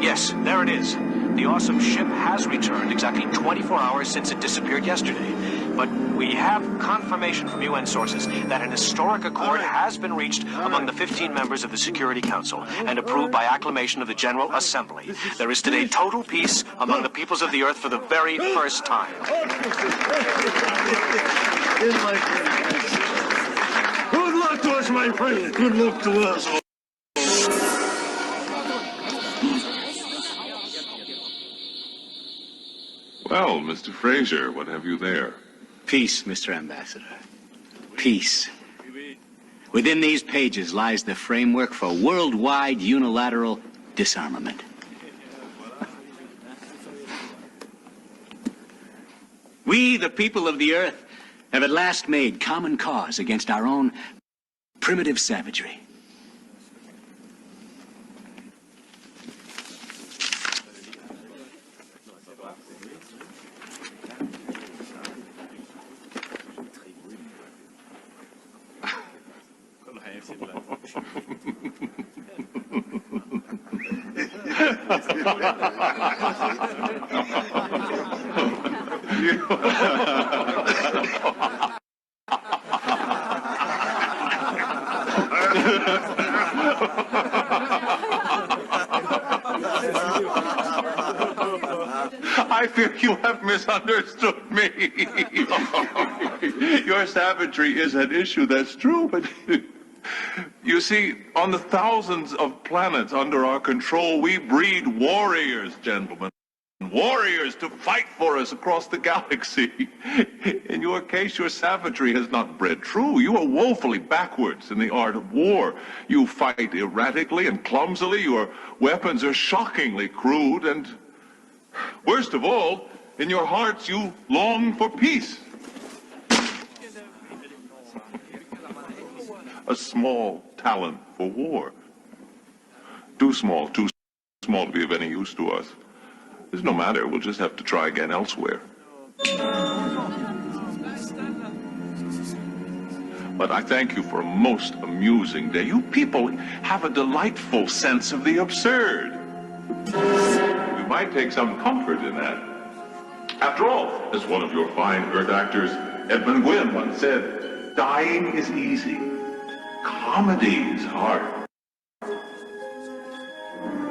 Yes, there it is. The awesome ship has returned exactly 24 hours since it disappeared yesterday. But we have confirmation from UN sources that an historic accord has been reached among the 15 members of the Security Council and approved by acclamation of the General Assembly. There is today total peace among the peoples of the Earth for the very first time. luck to us, my friend. Good luck to us. Well, Mr. Fraser, what have you there? Peace, Mr. Ambassador. Peace. Within these pages lies the framework for worldwide unilateral disarmament. We, the people of the earth, have at last made common cause against our own primitive savagery. I fear you have misunderstood me. Your savagery is an issue, that's true, but you see, on the thousands of planets under our control, we breed warriors, gentlemen. Warriors to fight for us across the galaxy. In your case, your savagery has not bred true. You are woefully backwards in the art of war. You fight erratically and clumsily. Your weapons are shockingly crude, and worst of all, in your hearts you long for peace. A small talent for war. Too small to be of any use to us. It's no matter, we'll just have to try again elsewhere. But I thank you for a most amusing day. You people have a delightful sense of the absurd. We might take some comfort in that. After all, as one of your fine Earth actors, Edmund Gwynn, once said, dying is easy. Comedy is hard.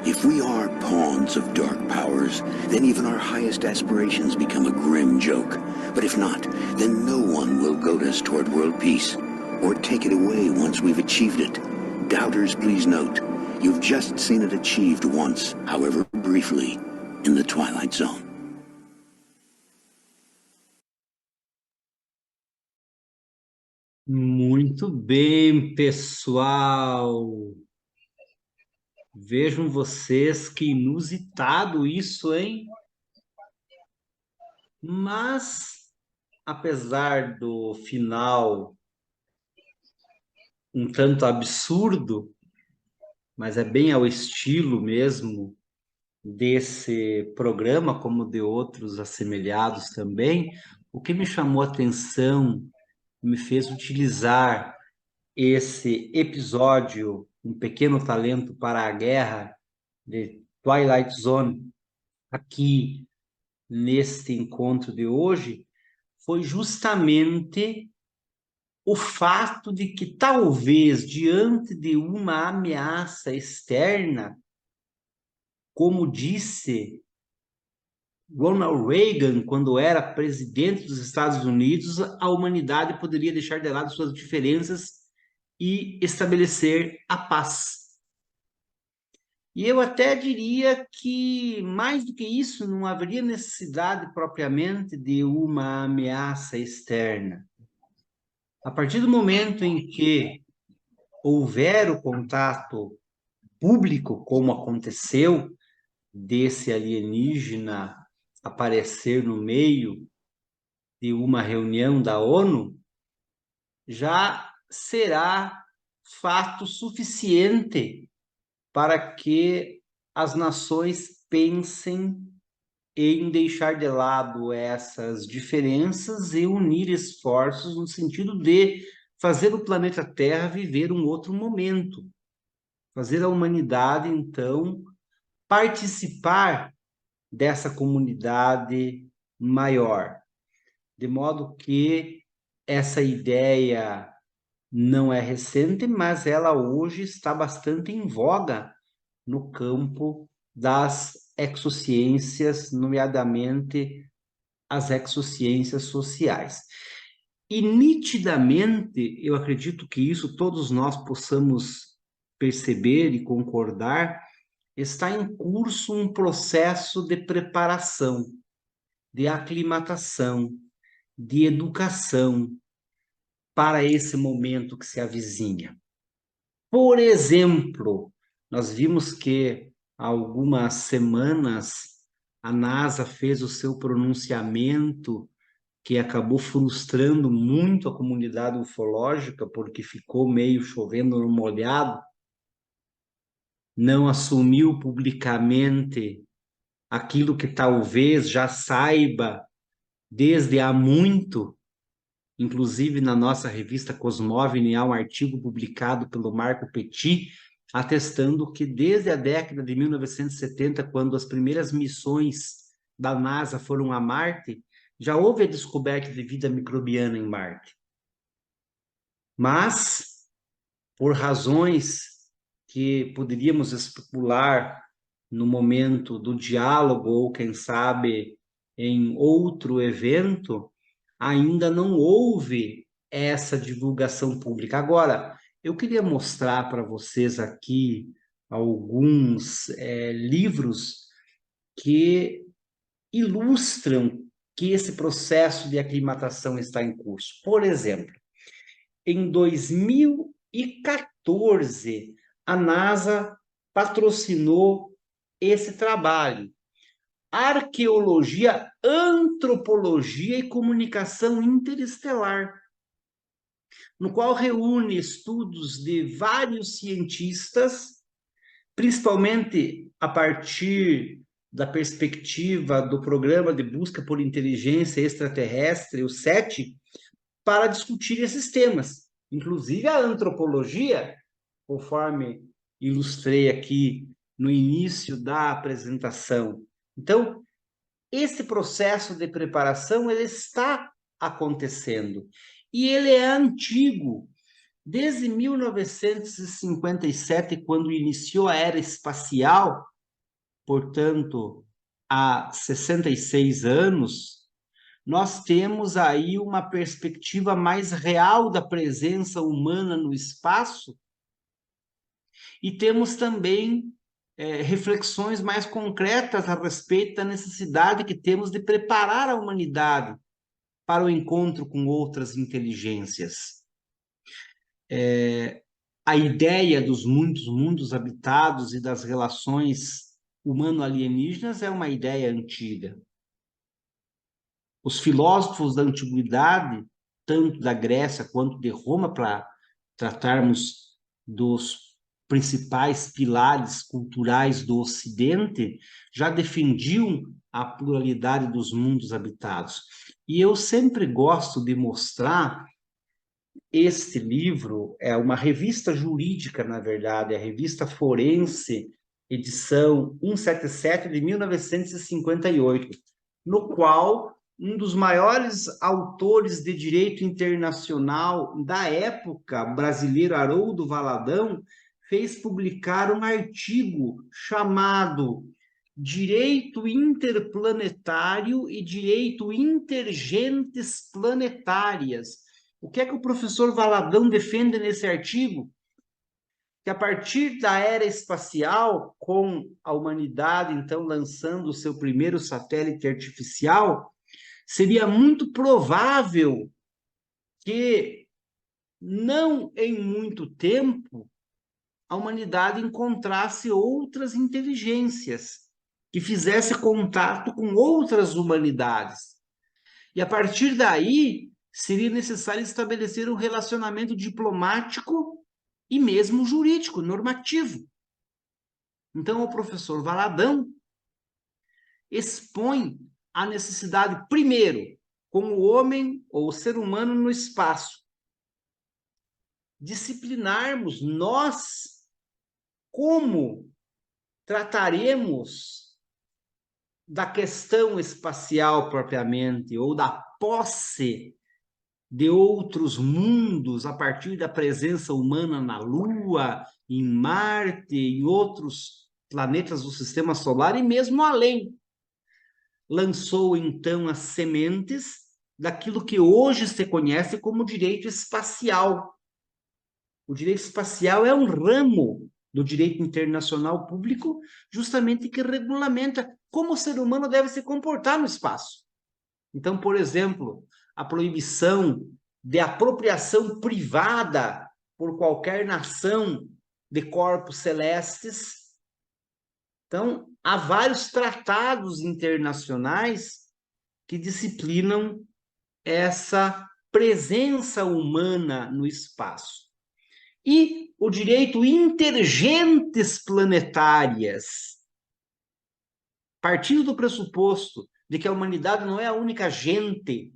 If we are pawns of dark powers, then even our highest aspirations become a grim joke. But if not, then no one will goad us toward world peace, or take it away once we've achieved it. Doubters, please note, you've just seen it achieved once, however briefly, in the Twilight Zone. Muito bem, pessoal. Vejam vocês que inusitado isso, hein? Mas, apesar do final um tanto absurdo, mas é bem ao estilo mesmo desse programa, como de outros assemelhados também, o que me chamou a atenção, me fez utilizar esse episódio, Um Pequeno Talento para a Guerra, de Twilight Zone, aqui neste encontro de hoje, foi justamente o fato de que talvez diante de uma ameaça externa, como disse Ronald Reagan, quando era presidente dos Estados Unidos, a humanidade poderia deixar de lado suas diferenças e estabelecer a paz. E eu até diria que, mais do que isso, não haveria necessidade propriamente de uma ameaça externa. A partir do momento em que houver o contato público, como aconteceu, desse alienígena aparecer no meio de uma reunião da ONU, já será fato suficiente para que as nações pensem em deixar de lado essas diferenças e unir esforços no sentido de fazer o planeta Terra viver um outro momento, fazer a humanidade, então, participar dessa comunidade maior, de modo que essa ideia não é recente, mas ela hoje está bastante em voga no campo das exociências, nomeadamente as exociências sociais. E nitidamente, eu acredito que isso todos nós possamos perceber e concordar, está em curso um processo de preparação, de aclimatação, de educação para esse momento que se avizinha. Por exemplo, nós vimos que há algumas semanas a NASA fez o seu pronunciamento que acabou frustrando muito a comunidade ufológica, porque ficou meio chovendo no molhado, não assumiu publicamente aquilo que talvez já saiba desde há muito. Inclusive, na nossa revista Cosmovini, há um artigo publicado pelo Marco Petit, atestando que desde a década de 1970, quando as primeiras missões da NASA foram a Marte, já houve a descoberta de vida microbiana em Marte. Mas, por razões que poderíamos especular no momento do diálogo, ou quem sabe em outro evento, ainda não houve essa divulgação pública. Agora, eu queria mostrar para vocês aqui alguns livros que ilustram que esse processo de aclimatação está em curso. Por exemplo, em 2014, a NASA patrocinou esse trabalho, Arqueologia, Antropologia e Comunicação Interestelar, no qual reúne estudos de vários cientistas, principalmente a partir da perspectiva do Programa de Busca por Inteligência Extraterrestre, o SETI, para discutir esses temas. Inclusive a antropologia, conforme ilustrei aqui no início da apresentação. Então, esse processo de preparação, ele está acontecendo. E ele é antigo. Desde 1957, quando iniciou a era espacial, portanto, há 66 anos, nós temos aí uma perspectiva mais real da presença humana no espaço e temos também reflexões mais concretas a respeito da necessidade que temos de preparar a humanidade para o encontro com outras inteligências. A ideia dos muitos mundos habitados e das relações humano-alienígenas é uma ideia antiga. Os filósofos da antiguidade, tanto da Grécia quanto de Roma, para tratarmos dos principais pilares culturais do Ocidente, já defendiam a pluralidade dos mundos habitados. E eu sempre gosto de mostrar este livro, é uma revista jurídica, na verdade, a revista Forense, edição 177 de 1958, no qual um dos maiores autores de direito internacional da época, brasileiro Haroldo Valadão, fez publicar um artigo chamado Direito Interplanetário e Direito Intergentes Planetárias. O que é que o professor Valadão defende nesse artigo? Que a partir da era espacial, com a humanidade, então, lançando o seu primeiro satélite artificial, seria muito provável que, não em muito tempo, a humanidade encontrasse outras inteligências que fizesse contato com outras humanidades. E a partir daí, seria necessário estabelecer um relacionamento diplomático e mesmo jurídico, normativo. Então, o professor Valadão expõe a necessidade, primeiro, como o homem ou o ser humano no espaço, disciplinarmos nós como trataremos da questão espacial propriamente, ou da posse de outros mundos a partir da presença humana na Lua, em Marte, em outros planetas do Sistema Solar e mesmo além. Lançou, então, as sementes daquilo que hoje se conhece como direito espacial. O direito espacial é um ramo do direito internacional público, justamente que regulamenta como o ser humano deve se comportar no espaço. Então, por exemplo, a proibição de apropriação privada por qualquer nação de corpos celestes. Então, há vários tratados internacionais que disciplinam essa presença humana no espaço. E o direito intergentes planetárias, partindo do pressuposto de que a humanidade não é a única gente,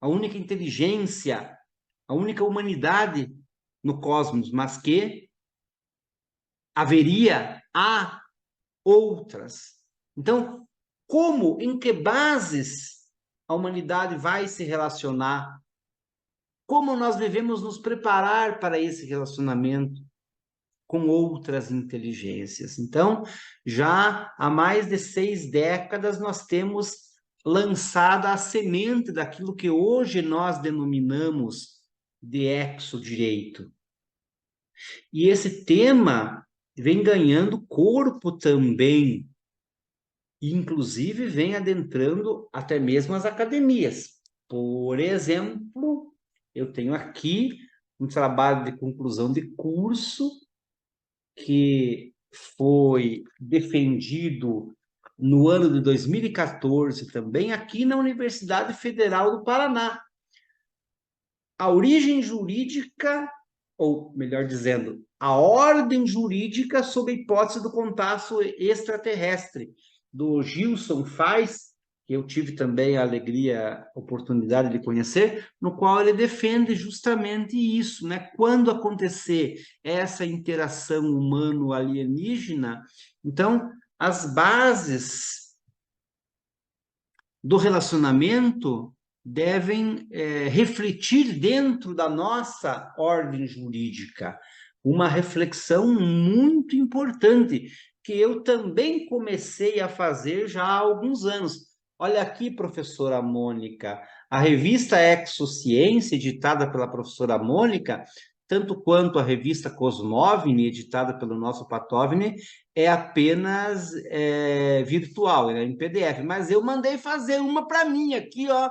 a única inteligência, a única humanidade no cosmos, mas que há outras. Então, como, em que bases a humanidade vai se relacionar? Como nós devemos nos preparar para esse relacionamento com outras inteligências? Então, já há mais de 6 décadas, nós temos lançada a semente daquilo que hoje nós denominamos de exodireito. E esse tema vem ganhando corpo também, e inclusive vem adentrando até mesmo as academias. Por exemplo, eu tenho aqui um trabalho de conclusão de curso que foi defendido no ano de 2014, também aqui na Universidade Federal do Paraná. A origem jurídica, ou melhor dizendo, a ordem jurídica sob a hipótese do contato extraterrestre, do Gilson Fais, que eu tive também a alegria, a oportunidade de conhecer, no qual ele defende justamente isso, né? Quando acontecer essa interação humano-alienígena, então, as bases do relacionamento devem refletir dentro da nossa ordem jurídica uma reflexão muito importante, que eu também comecei a fazer já há alguns anos. Olha aqui, professora Mônica, a revista Exociência, editada pela professora Mônica, tanto quanto a revista Cosmovni, editada pelo nosso Patovni, é apenas virtual, é em PDF. Mas eu mandei fazer uma para mim aqui, ó,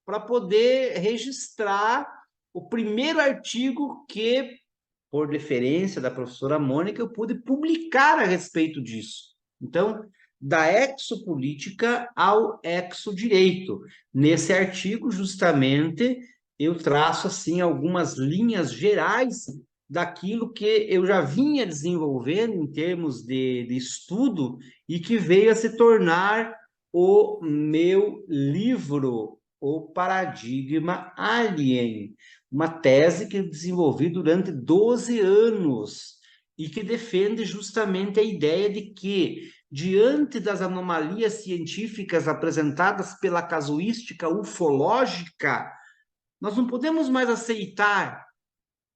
para poder registrar o primeiro artigo que, por deferência da professora Mônica, eu pude publicar a respeito disso. Então, da exopolítica ao exodireito. Nesse artigo, justamente, eu traço assim algumas linhas gerais daquilo que eu já vinha desenvolvendo em termos de estudo e que veio a se tornar o meu livro, O Paradigma Alien, uma tese que eu desenvolvi durante 12 anos e que defende justamente a ideia de que, diante das anomalias científicas apresentadas pela casuística ufológica, nós não podemos mais aceitar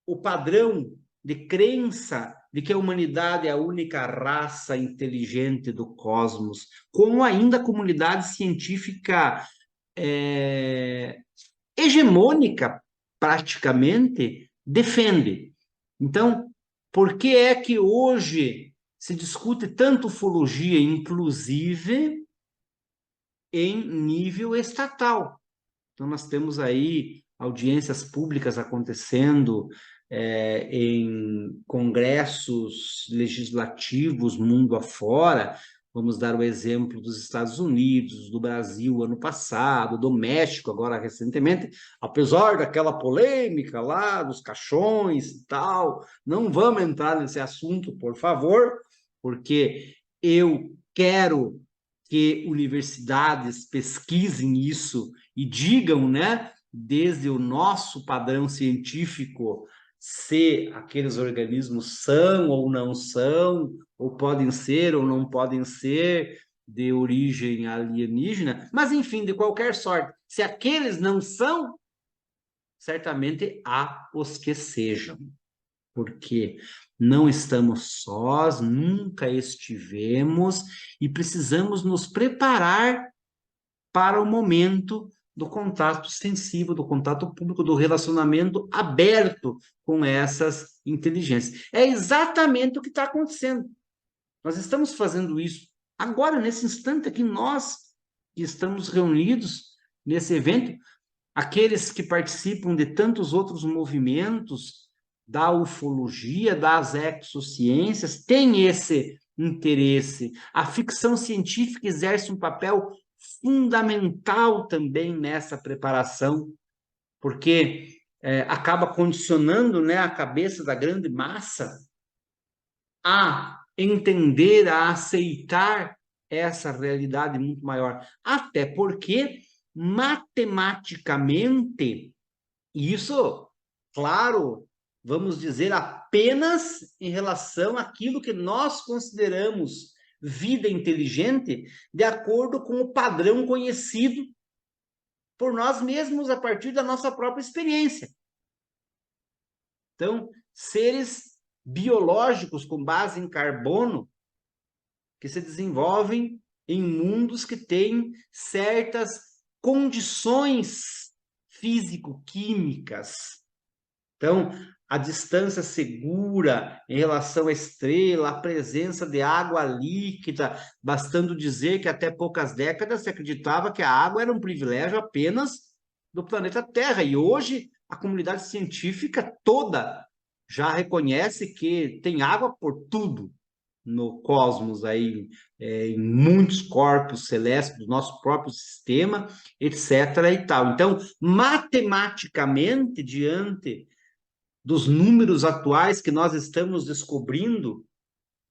o padrão de crença de que a humanidade é a única raça inteligente do cosmos, como ainda a comunidade científica hegemônica, praticamente, defende. Então, por que é que hoje se discute tanto ufologia, inclusive em nível estatal? Então, nós temos aí audiências públicas acontecendo em congressos legislativos mundo afora. Vamos dar o exemplo dos Estados Unidos, do Brasil ano passado, do México agora recentemente, apesar daquela polêmica lá dos caixões e tal. Não vamos entrar nesse assunto, por favor, porque eu quero que universidades pesquisem isso e digam, né, desde o nosso padrão científico, se aqueles organismos são ou não são, ou podem ser ou não podem ser de origem alienígena, mas enfim, de qualquer sorte, se aqueles não são, certamente há os que sejam, porque não estamos sós, nunca estivemos, e precisamos nos preparar para o momento do contato sensível, do contato público, do relacionamento aberto com essas inteligências. É exatamente o que está acontecendo. Nós estamos fazendo isso agora, nesse instante aqui, nós que estamos reunidos nesse evento, aqueles que participam de tantos outros movimentos da ufologia, das exociências, têm esse interesse. A ficção científica exerce um papel fundamental também nessa preparação, porque acaba condicionando, né, a cabeça da grande massa a entender, a aceitar essa realidade muito maior. Até porque, matematicamente, isso, claro, vamos dizer, apenas em relação àquilo que nós consideramos vida inteligente, de acordo com o padrão conhecido por nós mesmos a partir da nossa própria experiência. Então, seres biológicos com base em carbono que se desenvolvem em mundos que têm certas condições físico-químicas. Então, a distância segura em relação à estrela, a presença de água líquida, bastando dizer que até poucas décadas se acreditava que a água era um privilégio apenas do planeta Terra, e hoje a comunidade científica toda já reconhece que tem água por tudo no cosmos, aí, em muitos corpos celestes do nosso próprio sistema, etc. e tal. Então, matematicamente, diante dos números atuais que nós estamos descobrindo,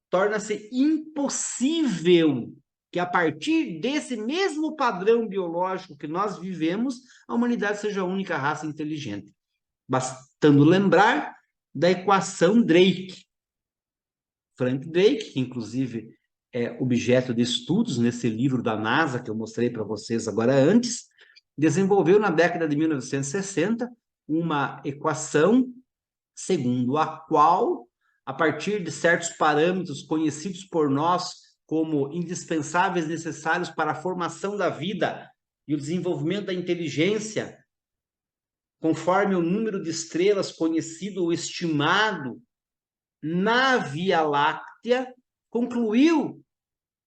torna-se impossível que, a partir desse mesmo padrão biológico que nós vivemos, a humanidade seja a única raça inteligente. Bastando lembrar da equação Drake. Frank Drake, que inclusive é objeto de estudos nesse livro da NASA, que eu mostrei para vocês agora antes, desenvolveu na década de 1960 uma equação segundo a qual, a partir de certos parâmetros conhecidos por nós como indispensáveis, necessários para a formação da vida e o desenvolvimento da inteligência, conforme o número de estrelas conhecido ou estimado na Via Láctea, concluiu,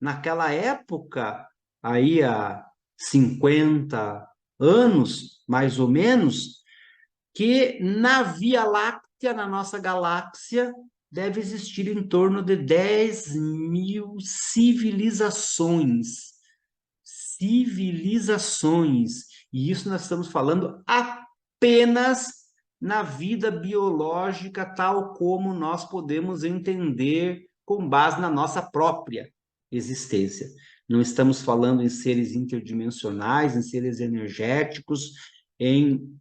naquela época, aí há 50 anos, mais ou menos, que na Via Láctea, na nossa galáxia, deve existir em torno de 10.000 civilizações. Civilizações. E isso nós estamos falando apenas na vida biológica, tal como nós podemos entender com base na nossa própria existência. Não estamos falando em seres interdimensionais, em seres energéticos, em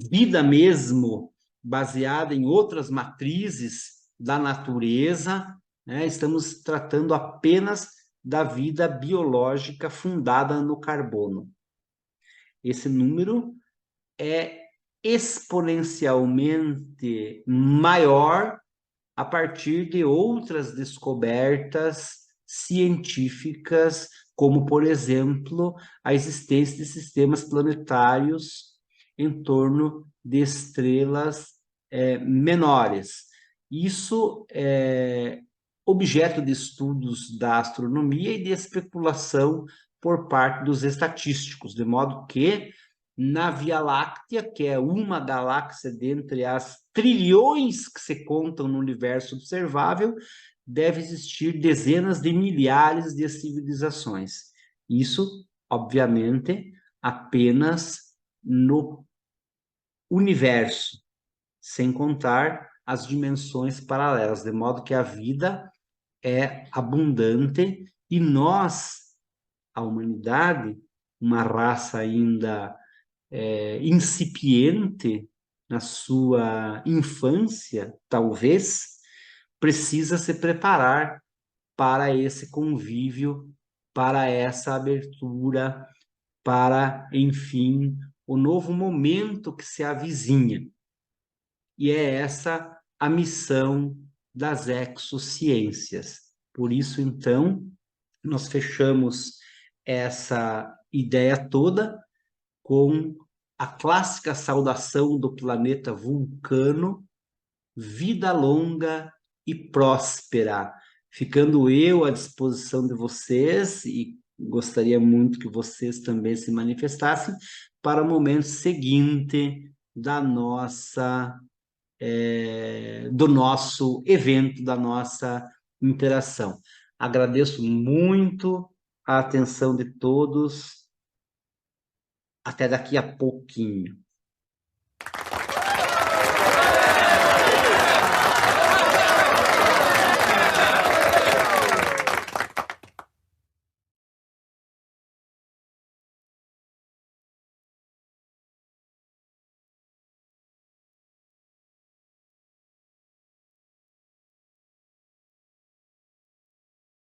vida mesmo baseada em outras matrizes da natureza, né? Estamos tratando apenas da vida biológica fundada no carbono. Esse número é exponencialmente maior a partir de outras descobertas científicas, como, por exemplo, a existência de sistemas planetários em torno de estrelas menores. Isso é objeto de estudos da astronomia e de especulação por parte dos estatísticos, de modo que na Via Láctea, que é uma galáxia dentre as trilhões que se contam no universo observável, deve existir dezenas de milhares de civilizações. Isso, obviamente, apenas no universo, sem contar as dimensões paralelas, de modo que a vida é abundante e nós, a humanidade, uma raça ainda incipiente na sua infância, talvez, precisa se preparar para esse convívio, para essa abertura, para, enfim, o novo momento que se avizinha. E é essa a missão das exociências. Por isso, então, nós fechamos essa ideia toda com a clássica saudação do planeta Vulcano: vida longa e próspera. Ficando eu à disposição de vocês, e gostaria muito que vocês também se manifestassem para o momento seguinte da nossa, do nosso evento, da nossa interação. Agradeço muito a atenção de todos. Até daqui a pouquinho.